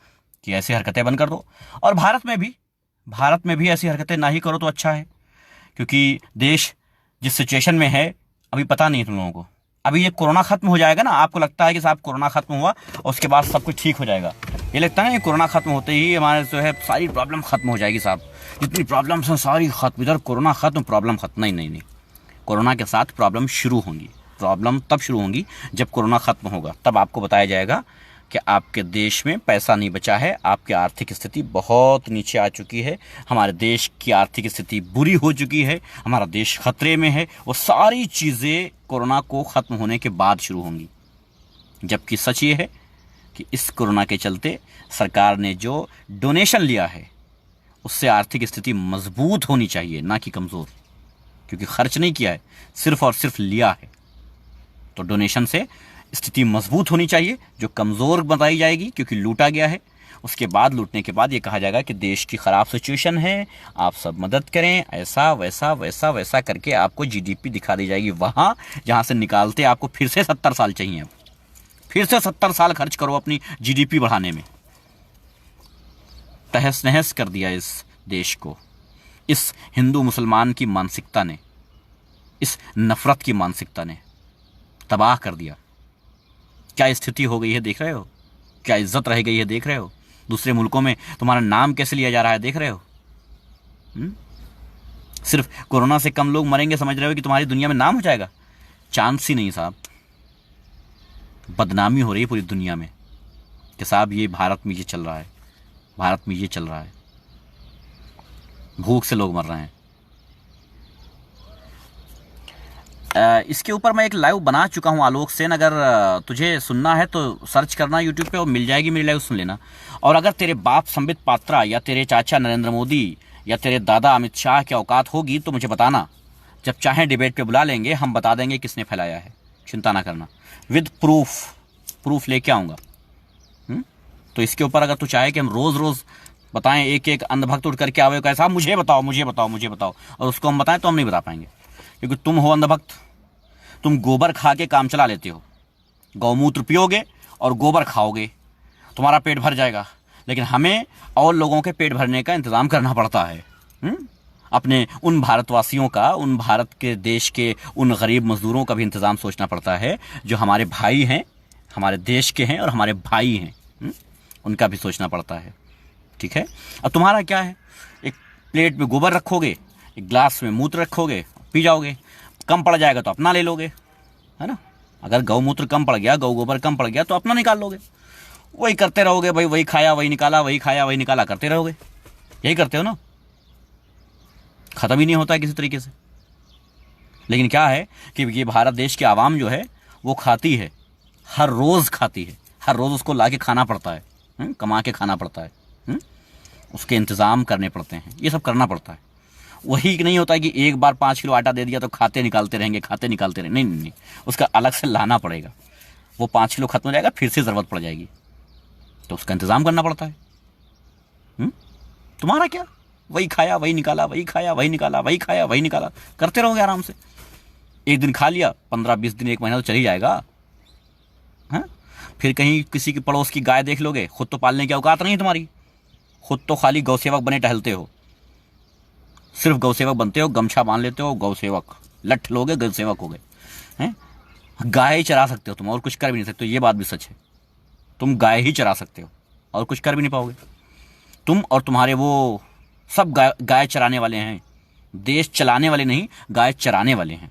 कि ऐसी हरकतें बंद कर दो। और भारत में भी ऐसी हरकतें ना ही करो तो अच्छा है, क्योंकि देश जिस सिचुएशन में है अभी पता नहीं तुम लोगों को। अभी ये कोरोना खत्म हो जाएगा ना, आपको लगता है कि साहब कोरोना खत्म हुआ और उसके बाद सब कुछ ठीक हो जाएगा। ये लगता है ना कोरोना खत्म होते ही हमारे जो है सारी प्रॉब्लम खत्म हो जाएगी साहब, जितनी प्रॉब्लम्स हैं सारी खत्म, इधर कोरोना खत्म प्रॉब्लम खत्म। नहीं नहीं नहीं, कोरोना के साथ प्रॉब्लम शुरू होंगी। प्रॉब्लम तब शुरू होंगी जब कोरोना खत्म होगा, तब आपको बताया जाएगा कि आपके देश में पैसा नहीं बचा है, आपकी आर्थिक स्थिति बहुत नीचे आ चुकी है, हमारे देश की आर्थिक स्थिति बुरी हो चुकी है, हमारा देश खतरे में है। वो सारी चीज़ें कोरोना को ख़त्म होने के बाद शुरू होंगी। जबकि सच ये है कि इस कोरोना के चलते सरकार ने जो डोनेशन लिया है उससे आर्थिक स्थिति मजबूत होनी चाहिए, ना कि कमज़ोर, क्योंकि खर्च नहीं किया है, सिर्फ और सिर्फ लिया है। तो डोनेशन से स्थिति मजबूत होनी चाहिए, जो कमज़ोर बताई जाएगी क्योंकि लूटा गया है। उसके बाद लूटने के बाद ये कहा जाएगा कि देश की ख़राब सिचुएशन है, आप सब मदद करें, ऐसा वैसा वैसा वैसा करके आपको जीडीपी दिखा दी जाएगी। वहाँ जहाँ से निकालते आपको फिर से 70 साल चाहिए, फिर से 70 साल खर्च करो अपनी जीडीपी बढ़ाने में। तहस नहस कर दिया इस देश को इस हिंदू मुसलमान की मानसिकता ने, इस नफ़रत की मानसिकता ने तबाह कर दिया। क्या स्थिति हो गई है देख रहे हो, क्या इज्जत रह गई है देख रहे हो, दूसरे मुल्कों में तुम्हारा नाम कैसे लिया जा रहा है देख रहे हो। सिर्फ कोरोना से कम लोग मरेंगे समझ रहे हो कि तुम्हारी दुनिया में नाम हो जाएगा? चांस ही नहीं साहब। बदनामी हो रही है पूरी दुनिया में कि साहब ये भारत में ये चल रहा है, भारत में ये चल रहा है, भूख से लोग मर रहे हैं। इसके ऊपर मैं एक लाइव बना चुका हूँ आलोक सेन, अगर तुझे सुनना है तो सर्च करना यूट्यूब पे और मिल जाएगी मेरी लाइव, सुन लेना। और अगर तेरे बाप संबित पात्रा या तेरे चाचा नरेंद्र मोदी या तेरे दादा अमित शाह की औकात होगी तो मुझे बताना, जब चाहें डिबेट पे बुला लेंगे, हम बता देंगे किसने फैलाया है, चिंता ना करना, विद प्रूफ लेके आऊँगा। तो इसके ऊपर अगर तू चाहे कि हम रोज़ रोज़ बताएं, एक एक अंधभक्त उठ करके आवे कैसा मुझे बताओ मुझे बताओ मुझे बताओ, और उसको हम बताएं तो हम नहीं बता पाएंगे, क्योंकि तुम हो अंधभक्त। तुम गोबर खा के काम चला लेते हो, गौमूत्र पियोगे और गोबर खाओगे, तुम्हारा पेट भर जाएगा। लेकिन हमें और लोगों के पेट भरने का इंतज़ाम करना पड़ता है। अपने उन भारतवासियों का, उन भारत के देश के उन गरीब मजदूरों का भी इंतज़ाम सोचना पड़ता है जो हमारे भाई हैं, हमारे देश के हैं और हमारे भाई हैं। उनका भी सोचना पड़ता है, ठीक है। अब तुम्हारा क्या है, एक प्लेट में गोबर रखोगे, एक ग्लास में मूत्र रखोगे, पी जाओगे, कम पड़ जाएगा तो अपना ले लोगे, है ना। अगर गौमूत्र कम पड़ गया, गौ गोबर कम पड़ गया तो अपना निकाल लोगे। वही करते रहोगे भाई, वही खाया वही निकाला, वही खाया वही निकाला करते रहोगे, यही करते हो ना, ख़त्म ही नहीं होता है किसी तरीके से। लेकिन क्या है कि ये भारत देश की आवाम जो है वो खाती है, हर रोज़ खाती है, हर रोज़ उसको ला के खाना पड़ता है, कमा के खाना पड़ता है, उसके इंतज़ाम करने पड़ते हैं, ये सब करना पड़ता है। वही नहीं होता है कि एक बार 5 किलो आटा दे दिया तो खाते निकालते रहेंगे, खाते निकालते रहेंगे, नहीं नहीं नहीं, उसका अलग से लाना पड़ेगा। वो 5 किलो खत्म हो जाएगा, फिर से ज़रूरत पड़ जाएगी, तो उसका इंतज़ाम करना पड़ता है। तुम्हारा क्या, वही खाया वही निकाला, वही खाया वही निकाला, वही खाया वही निकाला करते रहोगे आराम से। एक दिन खा लिया, 15-20 दिन 1 महीना तो चल ही जाएगा। हाँ, फिर कहीं किसी की पड़ोस की गाय देख लोगे, खुद तो पालने की औकात नहीं है तुम्हारी, खुद तो खाली गौसेवक बने टहलते हो, सिर्फ गौसेवक बनते हो, गमछा बांध लेते हो, गौसेवक, लठ लोगे गौसेवक हो गए हैं। गाय ही चरा सकते हो तुम, और कुछ कर भी नहीं सकते हो, ये बात भी सच है। तुम गाय ही चरा सकते हो और कुछ कर भी नहीं पाओगे। तुम और तुम्हारे वो सब गाय चराने वाले हैं, देश चलाने वाले नहीं, गाय चराने वाले हैं।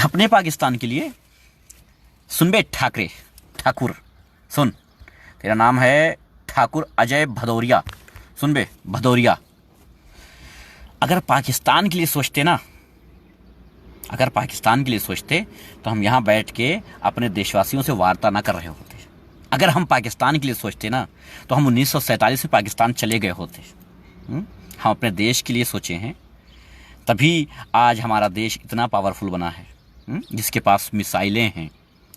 अपने पाकिस्तान के लिए सुन बे ठाकरे, ठाकुर सुन, तेरा नाम है ठाकुर अजय भदौरिया। सुन बे भदौरिया, अगर पाकिस्तान के लिए सोचते ना, अगर पाकिस्तान के लिए सोचते तो हम यहाँ बैठ के अपने देशवासियों से वार्ता ना कर रहे होते। अगर हम पाकिस्तान के लिए सोचते ना तो हम 1947 में पाकिस्तान चले गए होते। हम अपने देश के लिए सोचे हैं, तभी आज हमारा देश इतना पावरफुल बना है, जिसके पास मिसाइलें हैं,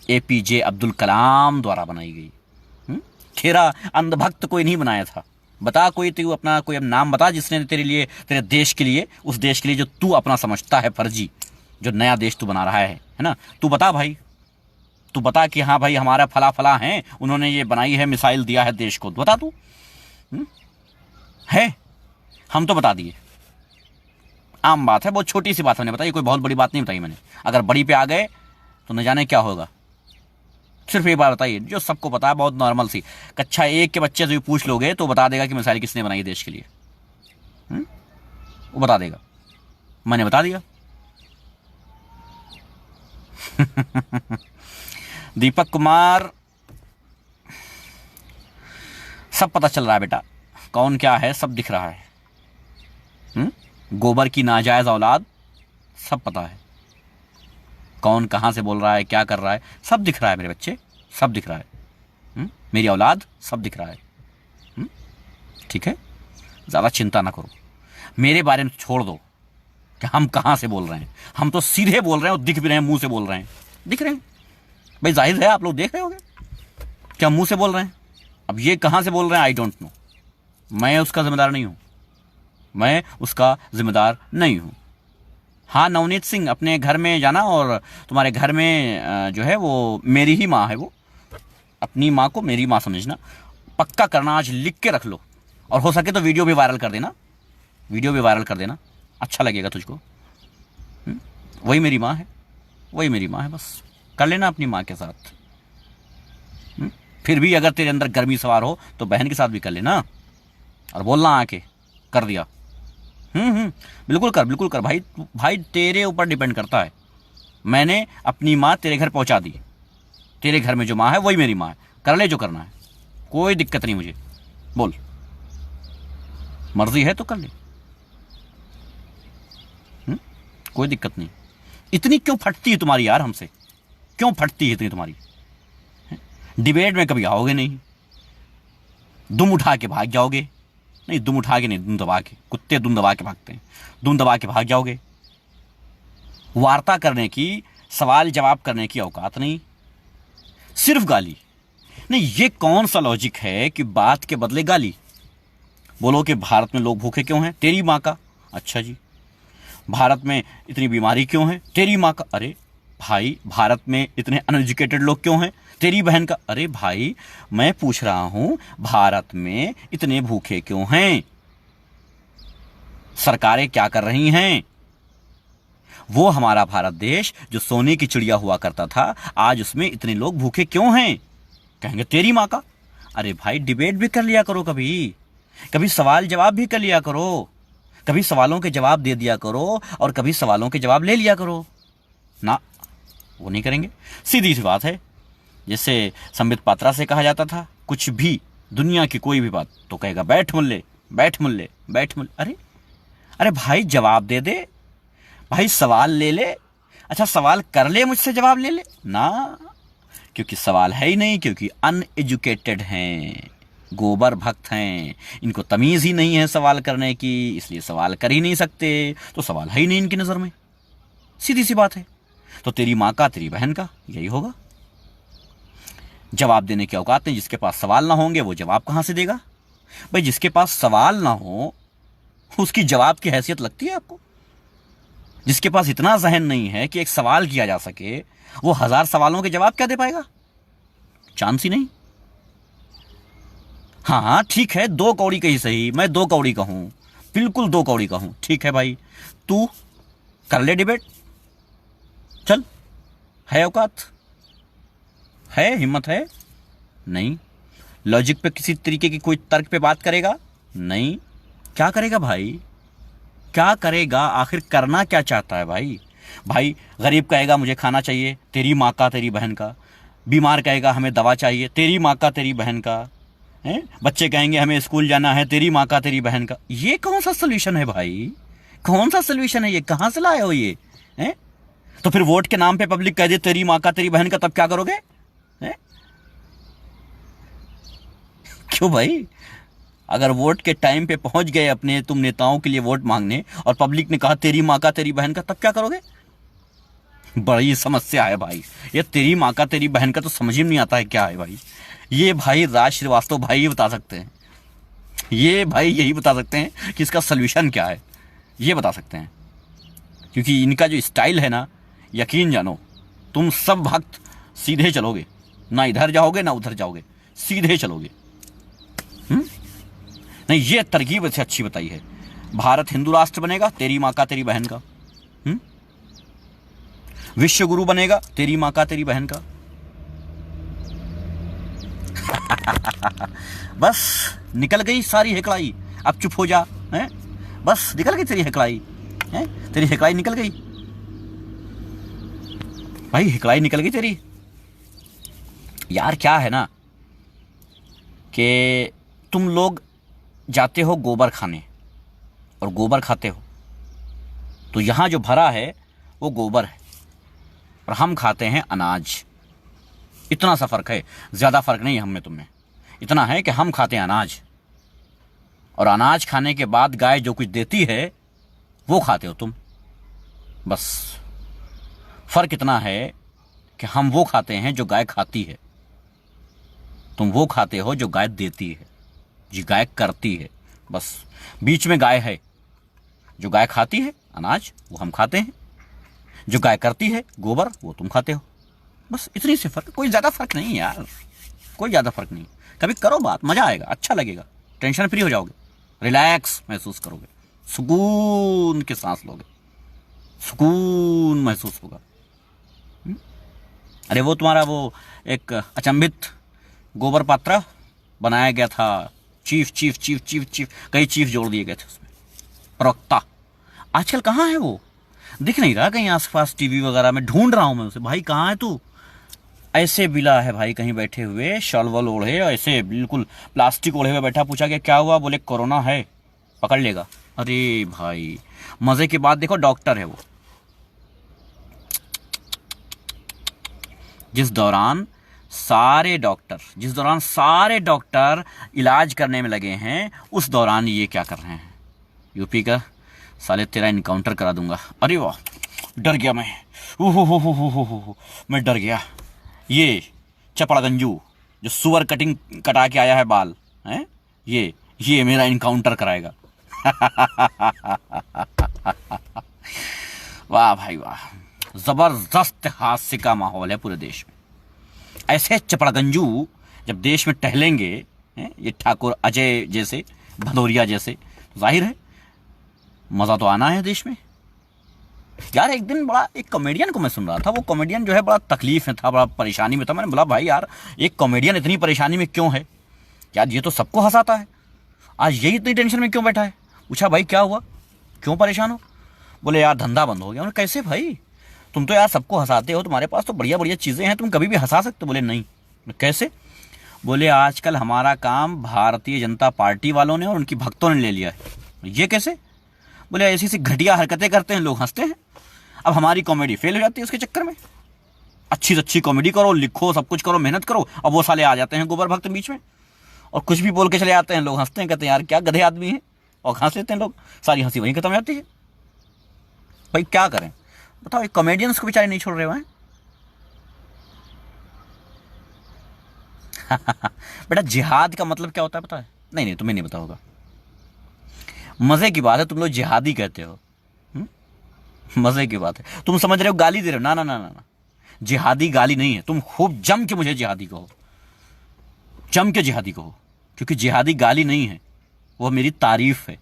APJ अब्दुल कलाम द्वारा बनाई गई। तेरा अंधभक्त कोई नहीं बनाया था। बता कोई, तू अपना कोई नाम बता जिसने तेरे लिए, तेरे देश के लिए, उस देश के लिए जो तू अपना समझता है फर्जी, जो नया देश तू बना रहा है ना, तू बता भाई, तू बता कि हाँ भाई हमारा फला फला हैं, उन्होंने ये बनाई है, मिसाइल दिया है देश को, बता तू। है, हम तो बता दिए, आम बात है, बहुत छोटी सी बात मैंने बताई, कोई बहुत बड़ी बात नहीं बताई मैंने। अगर बड़ी पे आ गए तो न जाने क्या होगा। सिर्फ एक बार बताइए जो सबको पता है, बहुत नॉर्मल सी, कक्षा 1 के बच्चे से भी पूछ लोगे तो बता देगा कि मिसाइल किसने बनाई देश के लिए। वो बता देगा, मैंने बता दिया। दीपक कुमार, सब पता चल रहा है बेटा, कौन क्या है सब दिख रहा है। गोबर की नाजायज औलाद, सब पता है, कौन कहां से बोल रहा है, क्या कर रहा है, सब दिख रहा है मेरे बच्चे, सब दिख रहा है। मेरी औलाद, सब दिख रहा है। ठीक है, ज़्यादा चिंता ना करो, मेरे बारे में छोड़ दो कि हम कहां से बोल रहे हैं। हम तो सीधे बोल रहे हैं और दिख भी रहे हैं, मुंह से बोल रहे हैं, दिख रहे हैं भाई, जाहिर है आप लोग देख रहे होंगे क्या मुंह से बोल रहे हैं। अब ये कहां से बोल रहे हैं आई डोंट नो, मैं उसका जिम्मेदार नहीं हूं, मैं उसका जिम्मेदार नहीं हूं। हाँ नवनीत सिंह, अपने घर में जाना और तुम्हारे घर में जो है वो मेरी ही माँ है, वो अपनी माँ को मेरी माँ समझना, पक्का करना, आज लिख के रख लो, और हो सके तो वीडियो भी वायरल कर देना, वीडियो भी वायरल कर देना, अच्छा लगेगा तुझको। वही मेरी माँ है, वही मेरी माँ है, बस कर लेना अपनी माँ के साथ। फिर भी अगर तेरे अंदर गर्मी सवार हो तो बहन के साथ भी कर लेना, और बोलना आके कर दिया। बिल्कुल कर, बिल्कुल कर भाई, भाई तेरे ऊपर डिपेंड करता है। मैंने अपनी माँ तेरे घर पहुंचा दी, तेरे घर में जो माँ है वही मेरी माँ है, कर ले जो करना है, कोई दिक्कत नहीं मुझे, बोल मर्जी है तो कर ले, कोई दिक्कत नहीं। इतनी क्यों फटती है तुम्हारी यार हमसे, क्यों फटती है इतनी तुम्हारी? डिबेट में कभी आओगे नहीं, दुम उठा के भाग जाओगे, नहीं दुम उठा के नहीं, दुम दबा के, कुत्ते दुम दबा के भागते हैं, दुम दबा के भाग जाओगे। वार्ता करने की, सवाल जवाब करने की औकात नहीं, सिर्फ गाली। नहीं, ये कौन सा लॉजिक है कि बात के बदले गाली? बोलो कि भारत में लोग भूखे क्यों हैं? तेरी माँ का। अच्छा जी, भारत में इतनी बीमारी क्यों है? तेरी माँ का। अरे भाई, भारत में इतने अनएजुकेटेड लोग क्यों हैं? तेरी बहन का। अरे भाई, मैं पूछ रहा हूं भारत में इतने भूखे क्यों हैं? सरकारें क्या कर रही हैं? वो हमारा भारत देश जो सोने की चिड़िया हुआ करता था, आज उसमें इतने लोग भूखे क्यों हैं? कहेंगे तेरी माँ का। अरे भाई, डिबेट भी कर लिया करो, कभी कभी सवाल जवाब भी कर लिया करो, कभी सवालों के जवाब दे दिया करो और कभी सवालों के जवाब ले लिया करो ना, वो नहीं करेंगे। सीधी सी बात है, जैसे संबित पात्रा से कहा जाता था, कुछ भी दुनिया की कोई भी बात तो कहेगा बैठ मुल्ले, बैठ मुल्ले, बैठ मुल्ले। अरे अरे भाई, जवाब दे दे भाई, सवाल ले ले। अच्छा सवाल कर ले, मुझसे जवाब ले ले ना, क्योंकि सवाल है ही नहीं, क्योंकि अनएजुकेटेड हैं, गोबर भक्त हैं, इनको तमीज ही नहीं है सवाल करने की, इसलिए सवाल कर ही नहीं सकते, तो सवाल है ही नहीं इनकी नजर में, सीधी सी बात है। तो तेरी माँ का, तेरी बहन का, यही होगा। जवाब देने की औकात नहीं, जिसके पास सवाल ना होंगे वो जवाब कहां से देगा? भाई जिसके पास सवाल ना हो उसकी जवाब की हैसियत लगती है आपको? जिसके पास इतना जहन नहीं है कि एक सवाल किया जा सके, वो 1000 सवालों के जवाब क्या दे पाएगा? चांस ही नहीं। हाँ ठीक है, 2 कौड़ी कही सही, मैं 2 कौड़ी कहूं, बिल्कुल 2 कौड़ी कहूं, ठीक है भाई, तू कर ले डिबेट, चल, है औकात, है हिम्मत है? नहीं। लॉजिक पे किसी तरीके की कोई तर्क पे बात करेगा? नहीं। क्या करेगा भाई, क्या करेगा? आखिर करना क्या चाहता है भाई? भाई गरीब कहेगा मुझे खाना चाहिए, तेरी माँ का, तेरी बहन का। बीमार कहेगा हमें दवा चाहिए, तेरी माँ का तेरी बहन का, हैं? बच्चे कहेंगे हमें स्कूल जाना है, तेरी माँ का तेरी बहन का। ये कौन सा सोल्यूशन है भाई? कौन सा सोल्यूशन है ये? कहाँ से लाए हो ये? हैं? तो फिर वोट के नाम पे पब्लिक कह दे तेरी माँ का तेरी बहन का, तब क्या करोगे? हैं? क्यों भाई? अगर वोट के टाइम पे पहुंच गए अपने तुम नेताओं के लिए वोट मांगने और पब्लिक ने कहा तेरी माँ का तेरी बहन का, तब क्या करोगे? बड़ी समस्या है भाई। ये तेरी माँ का तेरी बहन का तो समझ ही नहीं आता है क्या है भाई। ये भाई राज श्रीवास्तव भाई ही बता सकते हैं, ये भाई यही बता सकते हैं कि इसका सोल्यूशन क्या है, ये बता सकते हैं। क्योंकि इनका जो स्टाइल है ना, यकीन जानो तुम सब भक्त सीधे चलोगे, ना इधर जाओगे ना उधर जाओगे, सीधे चलोगे। नहीं, ये तरकीब ऐसे अच्छी बताई है। भारत हिंदू राष्ट्र बनेगा, तेरी माँ का तेरी बहन का। विश्व गुरु बनेगा, तेरी माँ का तेरी बहन का। बस निकल गई सारी हेकड़ाई, अब चुप हो जा, हैं? बस निकल गई तेरी हेकड़ाई, हैं? तेरी हेकड़ाई निकल गई भाई, हेकड़ाई निकल गई तेरी। यार क्या है ना कि तुम लोग जाते हो गोबर खाने और गोबर खाते हो, तो यहां जो भरा है वो गोबर है और हम खाते हैं अनाज। इतना सा फर्क है, ज्यादा फर्क नहीं है हम में तुम में। इतना है कि हम खाते हैं अनाज, और अनाज खाने के बाद गाय जो कुछ देती है वो खाते हो तुम। बस फर्क इतना है कि हम वो खाते हैं जो गाय खाती है, तुम वो खाते हो जो गाय देती है, जो गाय करती है। बस बीच में गाय है, जो गाय खाती है अनाज वो हम खाते हैं, जो गाय करती है गोबर वो तुम खाते हो। बस इतनी सी फर्क, कोई ज़्यादा फर्क नहीं है यार, कोई ज़्यादा फर्क नहीं। कभी करो बात, मज़ा आएगा, अच्छा लगेगा, टेंशन फ्री हो जाओगे, रिलैक्स महसूस करोगे, सुकून के सांस लोगे, सुकून महसूस होगा। अरे वो तुम्हारा वो एक अचंभित गोबर पात्र बनाया गया था, chief chief chief chief chief कई चीफ जोड़ दिए गए थे उसमें, प्रवक्ता। आजकल कहाँ है वो? दिख नहीं रहा कहीं आसपास टीवी वगैरह में, ढूंढ रहा हूं मैं उसे। भाई कहाँ है तू? ऐसे बिला है भाई कहीं बैठे हुए, शॉलवल ओढ़े, ऐसे बिल्कुल प्लास्टिक ओढ़े हुए बैठा। पूछा कि क्या हुआ? बोले कोरोना है, पकड़ लेगा। अरे भाई मजे की बात देखो, डॉक्टर है वो। जिस दौरान सारे डॉक्टर इलाज करने में लगे हैं, उस दौरान ये क्या कर रहे हैं? यूपी का साले तेरा इनकाउंटर करा दूंगा। अरे वाह, डर गया मैं, हो मैं डर गया। ये चपड़गंजू जो सुअर कटिंग कटा के आया है बाल, हैं? ये मेरा इनकाउंटर कराएगा। वाह भाई वाह, जबरदस्त हास्य का माहौल है पूरे देश में। ऐसे चपड़गंजू जब देश में टहलेंगे, ये ठाकुर अजय जैसे, भदौरिया जैसे, जाहिर है मजा तो आना है देश में। यार एक दिन बड़ा एक कॉमेडियन को मैं सुन रहा था, वो कॉमेडियन जो है बड़ा तकलीफ में था, बड़ा परेशानी में था। मैंने बोला भाई यार एक कॉमेडियन इतनी परेशानी में क्यों है यार? ये तो सबको हंसाता है, आज यही इतनी टेंशन में क्यों बैठा है? पूछा भाई क्या हुआ, क्यों परेशान हो? बोले यार धंधा बंद हो गया। उन्होंने कैसे भाई? तुम तो यार सबको हंसाते हो, तुम्हारे पास तो बढ़िया बढ़िया चीज़ें हैं, तुम कभी भी हंसा सकते हो। बोले नहीं। कैसे? बोले आजकल हमारा काम भारतीय जनता पार्टी वालों ने और उनकी भक्तों ने ले लिया है। ये कैसे? बोले ऐसी ऐसी घटिया हरकतें करते हैं, लोग हंसते हैं, अब हमारी कॉमेडी फेल हो जाती है उसके चक्कर में। अच्छी से अच्छी कॉमेडी करो, लिखो, सब कुछ करो, मेहनत करो, अब वो साले आ जाते हैं गोबर भक्त बीच में और कुछ भी बोल के चले आते हैं, लोग हंसते हैं, कहते हैं यार क्या गधे आदमी है, और हंस लेते हैं लोग, सारी हंसी वहीं खत्म हो जाती है। भाई क्या करें बताओ, ये कॉमेडियंस को बेचारे नहीं छोड़ रहे हुए हैं। बेटा जिहाद का मतलब क्या होता है पता है? नहीं तुम्हें नहीं पता होगा। मजे की बात है, तुम लोग जिहादी कहते हो, मजे की बात है। तुम समझ रहे हो गाली दे रहे हो? ना ना ना ना, जिहादी गाली नहीं है। तुम खूब जम के मुझे जिहादी कहो, जम के जिहादी कहो, क्योंकि जिहादी गाली नहीं है, वो मेरी तारीफ है।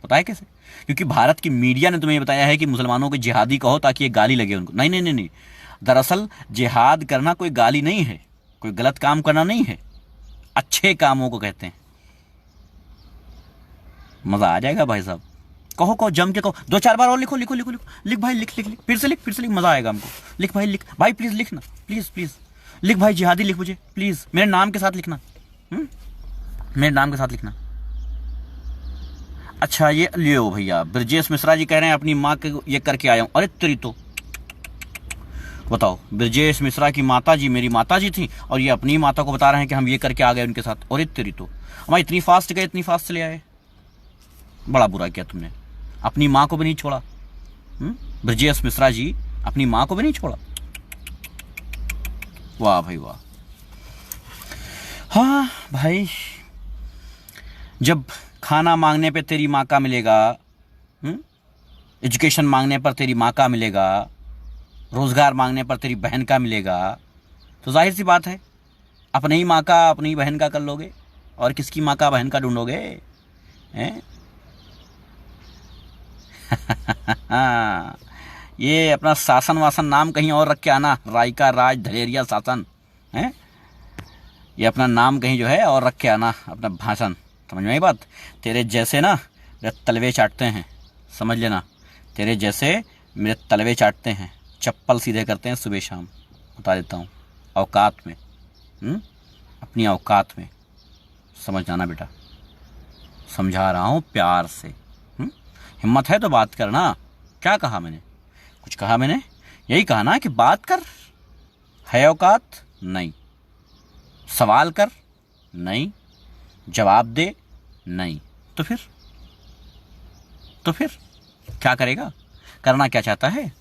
पता है कैसे? क्योंकि भारत की मीडिया ने तुम्हें बताया है कि मुसलमानों को जिहादी कहो ताकि ये गाली लगे उनको। नहीं नहीं नहीं नहीं, दरअसल जिहाद करना कोई गाली नहीं है, कोई गलत काम करना नहीं है, अच्छे कामों को कहते हैं। मजा आ जाएगा भाई साहब, कहो जम के कहो, 2-4 बार और लिखो लिख भाई, लिख फिर से लिख, मजा आएगा हमको। लिख भाई, लिख भाई, प्लीज लिखना, प्लीज प्लीज लिख भाई, जिहादी लिख मुझे प्लीज, मेरे नाम के साथ लिखना। मेरे नाम के साथ लिखना। अच्छा ये लियो भैया, ब्रजेश मिश्रा जी कह रहे हैं अपनी माँ के ये करके आया हूं। अरे तेरी तो बताओ, ब्रजेश मिश्रा की माता जी मेरी माता जी थी और ये अपनी माता को बता रहे हैं कि हम ये करके आ गए उनके साथ। और तेरी तो हमारे इतनी फास्ट गए, इतनी फास्ट चले आए। बड़ा बुरा किया तुमने, अपनी माँ को भी नहीं छोड़ा। ब्रजेश मिश्रा जी अपनी माँ को भी नहीं छोड़ा। वाह भाई वाह। हाँ भाई, जब खाना मांगने पे तेरी माँ का मिलेगा, एजुकेशन मांगने पर तेरी माँ का मिलेगा, रोजगार मांगने पर तेरी बहन का मिलेगा, तो जाहिर सी बात है अपनी ही माँ का अपनी बहन का कर लोगे, और किसकी माँ का बहन का ढूंढोगे? हैं? ये अपना शासन वासन नाम कहीं और रख के आना, रायका राज धलेरिया शासन है, ये अपना नाम कहीं जो है और रख के आना, अपना भाषण। समझ में आई बात? तेरे जैसे ना मेरे तलवे चाटते हैं, समझ लेना, तेरे जैसे मेरे तलवे चाटते हैं, चप्पल सीधे करते हैं सुबह शाम। बता देता हूँ, औकात में, अपनी औकात में समझ जाना बेटा, समझा रहा हूँ प्यार से। हिम्मत है तो बात करना। क्या कहा मैंने? कुछ कहा मैंने? यही कहा ना कि बात कर, है औकात? नहीं। सवाल कर? नहीं। जवाब दे? नहीं। तो फिर क्या करेगा? करना क्या चाहता है?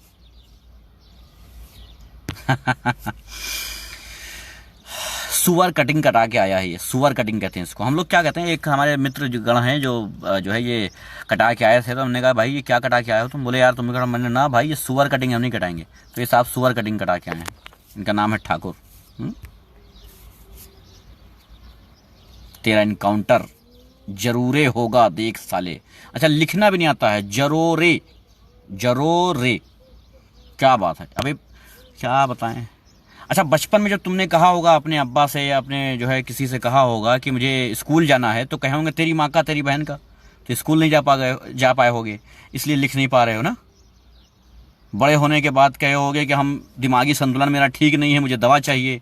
सुअर कटिंग कटा के आया है ये, सुअर कटिंग कहते हैं इसको। हम लोग क्या कहते हैं, एक हमारे मित्र जो गण हैं जो है ये कटा के आए थे, तो हमने कहा भाई ये क्या कटा के आए हो तुम? बोले यार तुमने कहा। मैंने ना भाई ये सुअर कटिंग हम नहीं कटाएंगे। तो ये साहब सुअर कटिंग कटा के आए हैं, इनका नाम है ठाकुर। तेरा इनकाउंटर जरूरे होगा, देख साले। अच्छा लिखना भी नहीं आता है, जरोरे, जरोरे, क्या बात है? अबे क्या बताएं। अच्छा बचपन में जब तुमने कहा होगा अपने अब्बा से या अपने जो है किसी से कहा होगा कि मुझे स्कूल जाना है, तो कहे होंगे तेरी माँ का तेरी बहन का, तो स्कूल नहीं जा पाए होगे, इसलिए लिख नहीं पा रहे हो ना। बड़े होने के बाद कहे होगे कि हम दिमागी संतुलन मेरा ठीक नहीं है, मुझे दवा चाहिए,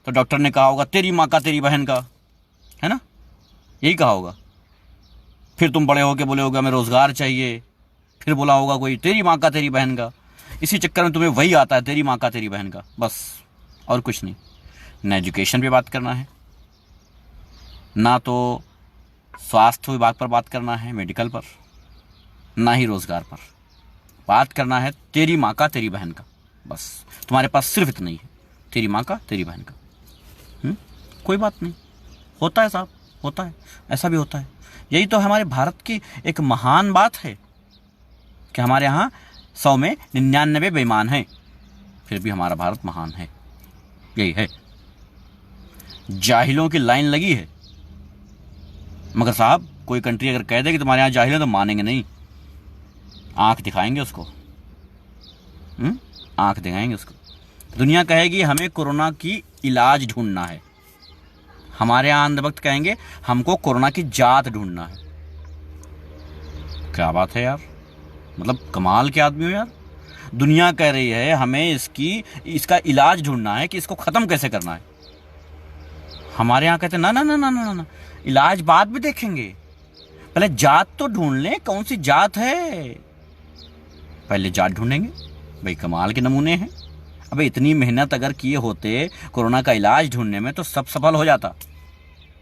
तो डॉक्टर ने कहा होगा तेरी माँ का तेरी बहन का, है ना, यही कहा होगा। फिर तुम बड़े होके बोले होगा हमें रोजगार चाहिए, फिर बोला होगा कोई तेरी माँ का तेरी बहन का। इसी चक्कर में तुम्हें वही आता है, तेरी माँ का तेरी बहन का, बस और कुछ नहीं। ना एजुकेशन पे बात करना है, ना तो स्वास्थ्य विभाग पर बात करना है, मेडिकल पर, ना ही रोजगार पर। बात करना है तेरी माँ का तेरी बहन का, बस तुम्हारे पास सिर्फ इतना ही है, तेरी माँ का तेरी बहन का। कोई बात नहीं, होता है साहब, होता है, ऐसा भी होता है। यही तो हमारे भारत की एक महान बात है कि हमारे यहाँ 100 में 99 बेईमान हैं, फिर भी हमारा भारत महान है। यही है, जाहिलों की लाइन लगी है। मगर साहब कोई कंट्री अगर कह दे कि तुम्हारे यहाँ जाहिल है, तो मानेंगे नहीं, आंख दिखाएंगे उसको, आंख दिखाएंगे उसको। दुनिया कहेगी हमें कोरोना की इलाज ढूंढना है, हमारे यहाँ अंधभक्त कहेंगे हमको कोरोना की जात ढूंढना है। क्या बात है यार, मतलब कमाल के आदमी हो यार। दुनिया कह रही है हमें इसका इलाज ढूंढना है कि इसको खत्म कैसे करना है। हमारे यहाँ कहते ना ना ना ना ना ना, इलाज बाद में देखेंगे, पहले जात तो ढूंढ लें, कौन सी जात है, पहले जात ढूंढेंगे। भाई कमाल के नमूने हैं। अबे इतनी मेहनत अगर किए होते कोरोना का इलाज ढूंढने में, तो सब सफल हो जाता।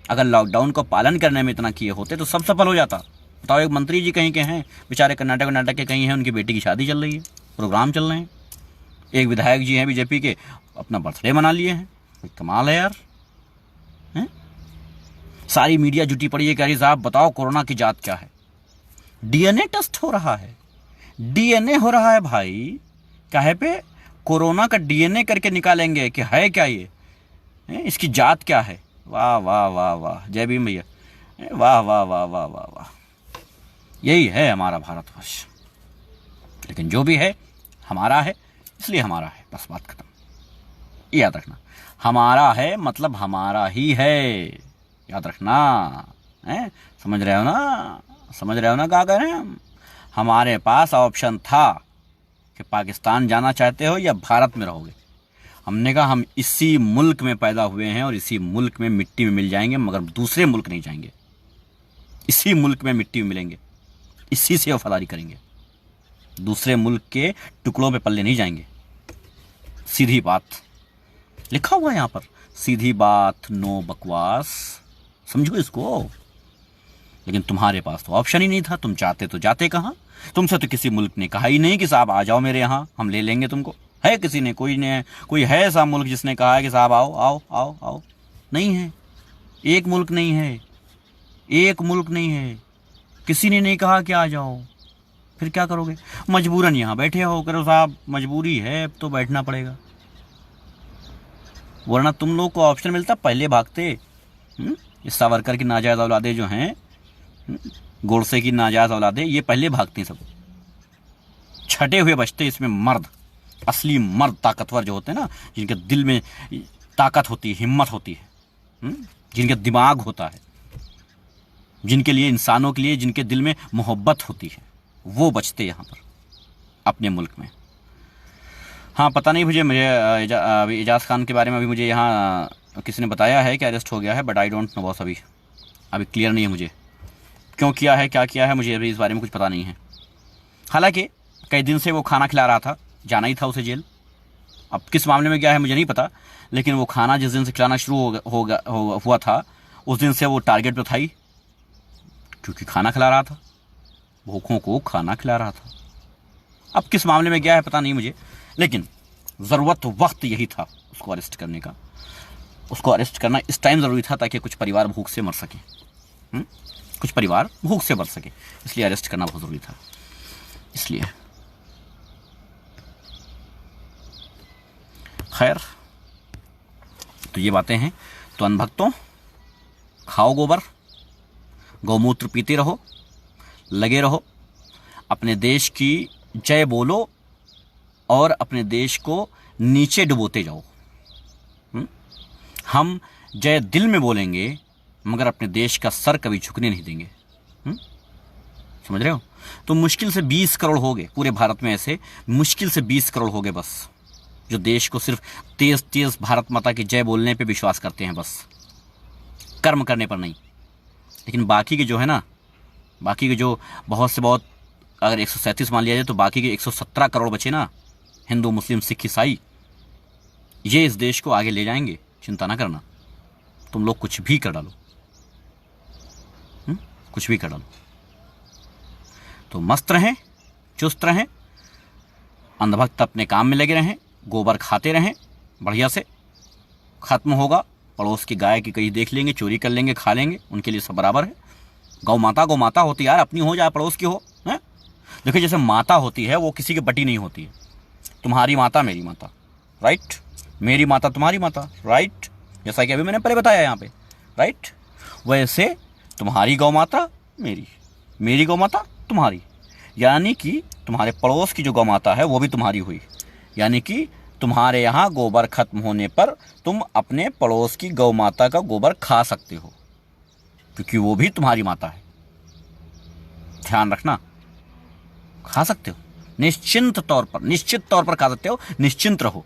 अगर लॉकडाउन को पालन करने में इतना किए होते तो सब सफल हो जाता। बताओ, एक मंत्री जी कहीं के हैं बेचारे, कर्नाटक के कहीं हैं, उनकी बेटी की शादी चल रही है, प्रोग्राम चल रहे हैं। एक विधायक जी हैं बीजेपी के, अपना बर्थडे मना लिए हैं। कमाल है यार, हैं? सारी मीडिया जुटी पड़ी है, कह रही साहब बताओ कोरोना की जात क्या है। डीएनए टेस्ट हो रहा है, डीएनए हो रहा है भाई, काहे पे? कोरोना का डीएनए करके निकालेंगे कि है क्या ये, इसकी जात क्या है। वाह वाह वाह वाह, जय भीम भैया, वाह वाह वाह वाह वाह वाह। यही है हमारा भारतवर्ष। लेकिन जो भी है हमारा है, इसलिए हमारा है, बस बात खत्म। याद रखना, हमारा है मतलब हमारा ही है, याद रखना है। समझ रहे हो ना, समझ रहे हो ना क्या कह रहे हैं हम। हमारे पास ऑप्शन था कि पाकिस्तान जाना चाहते हो या भारत में रहोगे। हमने कहा हम इसी मुल्क में पैदा हुए हैं और इसी मुल्क में मिट्टी में मिल जाएंगे, मगर दूसरे मुल्क नहीं जाएंगे। इसी मुल्क में मिट्टी में मिलेंगे, इसी से वफादारी करेंगे, दूसरे मुल्क के टुकड़ों पे पल्ले नहीं जाएंगे। सीधी बात लिखा हुआ है यहाँ पर, सीधी बात, नो बकवास, समझो इसको। लेकिन तुम्हारे पास तो ऑप्शन ही नहीं था, तुम चाहते तो जाते कहाँ? तुमसे तो किसी मुल्क ने कहा ही नहीं कि साहब आ जाओ मेरे यहाँ, हम ले लेंगे तुमको। है किसी ने, कोई है ऐसा मुल्क जिसने कहा है कि साहब आओ आओ आओ आओ? नहीं है, एक मुल्क नहीं है, एक मुल्क नहीं है, किसी ने नहीं कहा कि आ जाओ। फिर क्या करोगे? मजबूरन यहाँ बैठे हो, करो साहब मजबूरी है तो बैठना पड़ेगा, वरना तुम लोग को ऑप्शन मिलता पहले भागते। इस सावरकर की नाजायज औलादे जो हैं, गोडसे की नाजायज औलादे, ये पहले भागती हैं सब, छटे हुए बचते। इसमें मर्द, असली मर्द ताकतवर जो होते हैं ना, जिनके दिल में ताकत होती है, हिम्मत होती है, जिनके दिमाग होता है, जिनके लिए, इंसानों के लिए जिनके दिल में मोहब्बत होती है, वो बचते यहाँ पर अपने मुल्क में। हाँ, पता नहीं मुझे एजाज खान के बारे में अभी मुझे यहाँ किसी ने बताया है कि अरेस्ट हो गया है, but I don't know boss, अभी क्लियर नहीं है मुझे क्यों किया है, क्या किया है, मुझे अभी इस बारे में कुछ पता नहीं है। हालांकि कई दिन से वो खाना खिला रहा था, जाना ही था उसे जेल। अब किस मामले में गया है मुझे नहीं पता, लेकिन वो खाना जिस दिन से खिलाना शुरू हुआ था, उस दिन से वो टारगेट पे था ही, क्योंकि खाना खिला रहा था, भूखों को खाना खिला रहा था। अब किस मामले में गया है पता नहीं मुझे, लेकिन ज़रूरत वक्त यही था उसको अरेस्ट करने का। उसको अरेस्ट करना इस टाइम ज़रूरी था ताकि कुछ परिवार भूख से मर सके, कुछ परिवार भूख से मर सके, इसलिए अरेस्ट करना बहुत ज़रूरी था। इसलिए खैर, तो ये बातें हैं। तो अनभक्तों, खाओ गोबर, गौमूत्र पीते रहो, लगे रहो, अपने देश की जय बोलो और अपने देश को नीचे डुबोते जाओ। हम जय दिल में बोलेंगे, मगर अपने देश का सर कभी झुकने नहीं देंगे। समझ रहे हो? तो मुश्किल से 20 करोड़ हो गए पूरे भारत में, ऐसे मुश्किल से 20 करोड़ हो गए बस, जो देश को सिर्फ तेज तेज भारत माता की जय बोलने पे विश्वास करते हैं, बस कर्म करने पर नहीं। लेकिन बाकी के जो है ना, बाकी के जो बहुत से बहुत, अगर 137 मान लिया जाए तो बाकी के 117 करोड़ बचे ना, हिंदू, मुस्लिम, सिख, ईसाई, ये इस देश को आगे ले जाएंगे, चिंता ना करना। तुम लोग कुछ भी कर डालो, कुछ भी कर डालो। तो मस्त रहें, चुस्त रहें, अंधभक्त अपने काम में लगे रहें, गोबर खाते रहें, बढ़िया से खत्म होगा। पड़ोस की गाय की कहीं देख लेंगे, चोरी कर लेंगे, खा लेंगे, उनके लिए सब बराबर है। गौ माता होती है यार, अपनी हो चाहे पड़ोस की हो। हैं, देखिए जैसे माता होती है वो किसी की बटी नहीं होती है। तुम्हारी माता मेरी माता, राइट? मेरी माता तुम्हारी माता, राइट? जैसा कि अभी मैंने पहले बताया यहाँ पे, राइट? वैसे तुम्हारी गौ माता मेरी, मेरी गौ माता तुम्हारी, यानी कि तुम्हारे पड़ोस की जो गौ माता है वो भी तुम्हारी हुई। यानी कि तुम्हारे यहाँ गोबर खत्म होने पर तुम अपने पड़ोस की गौ माता का गोबर खा सकते हो, क्योंकि वो भी तुम्हारी माता है। ध्यान रखना, खा सकते हो, निश्चित तौर पर खा सकते हो, निश्चिंत रहो।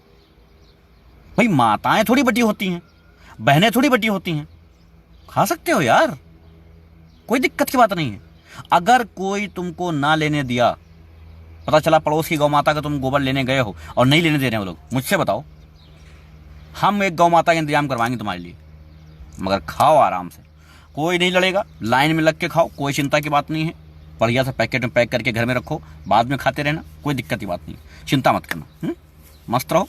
भाई माताएं थोड़ी बटी होती हैं, बहनें थोड़ी बटी होती हैं, खा सकते हो यार, कोई दिक्कत की बात नहीं है। अगर कोई तुमको ना लेने दिया, पता चला पड़ोस की गौ माता का तुम गोबर लेने गए हो और नहीं लेने दे रहे हो लोग, मुझसे बताओ, हम एक गौ माता का इंतजाम करवाएंगे तुम्हारे लिए, मगर खाओ आराम से, कोई नहीं लड़ेगा, लाइन में लग के खाओ, कोई चिंता की बात नहीं है। बढ़िया सा पैकेट में पैक करके घर में रखो, बाद में खाते रहना, कोई दिक्कत की बात नहीं, चिंता मत करना, मस्त रहो।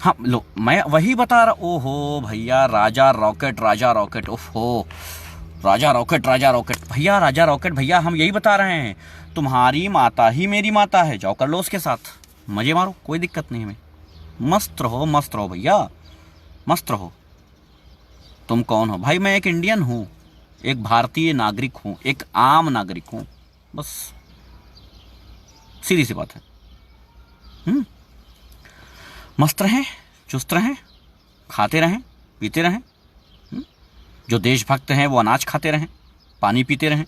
हाँ लो, मैं वही बता रहा। ओहो भैया, राजा रॉकेट, ओहो राजा रॉकेट भैया, राजा रॉकेट भैया, हम यही बता रहे हैं, तुम्हारी माता ही मेरी माता है, जाओ कर लो उसके साथ, मजे मारो, कोई दिक्कत नहीं हमें, मस्त रहो भैया, मस्त रहो। तुम कौन हो भाई? मैं एक इंडियन हूँ, एक भारतीय नागरिक हूँ, एक आम नागरिक हूँ, बस सीधी सी बात है। मस्त रहें, चुस्त रहें, खाते रहें, पीते रहें। जो देशभक्त हैं वो अनाज खाते रहें, पानी पीते रहें।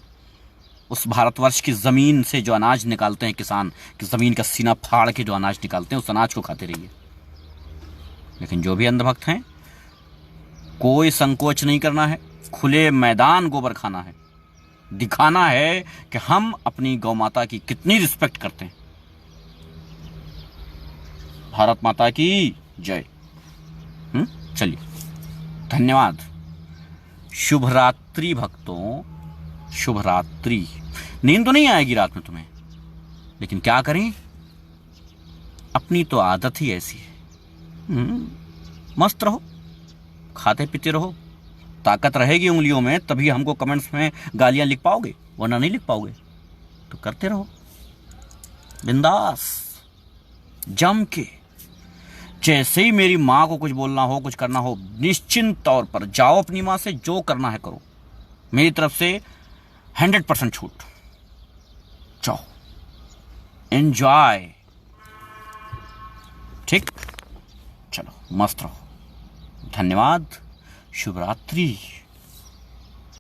उस भारतवर्ष की ज़मीन से जो अनाज निकालते हैं किसान, कि ज़मीन का सीना फाड़ के जो अनाज निकालते हैं, उस अनाज को खाते रहिए। लेकिन जो भी अंधभक्त हैं, कोई संकोच नहीं करना है, खुले मैदान गोबर खाना है, दिखाना है कि हम अपनी गौ माता की कितनी रिस्पेक्ट करते हैं। भारत माता की जय। चलिए, धन्यवाद। शुभ रात्रि भक्तों, शुभ रात्रि। नींद तो नहीं आएगी रात में तुम्हें, लेकिन क्या करें, अपनी तो आदत ही ऐसी है। मस्त रहो, खाते पीते रहो, ताकत रहेगी उंगलियों में, तभी हमको कमेंट्स में गालियां लिख पाओगे, वरना नहीं लिख पाओगे। तो करते रहो बिंदास, जम के। जैसे ही मेरी माँ को कुछ बोलना हो, कुछ करना हो, निश्चिंत तौर पर जाओ, अपनी माँ से जो करना है करो। मेरी तरफ से 100% छूट। जाओ, एंजॉय। ठीक, चलो मस्त रहो। धन्यवाद। शुभ रात्रि।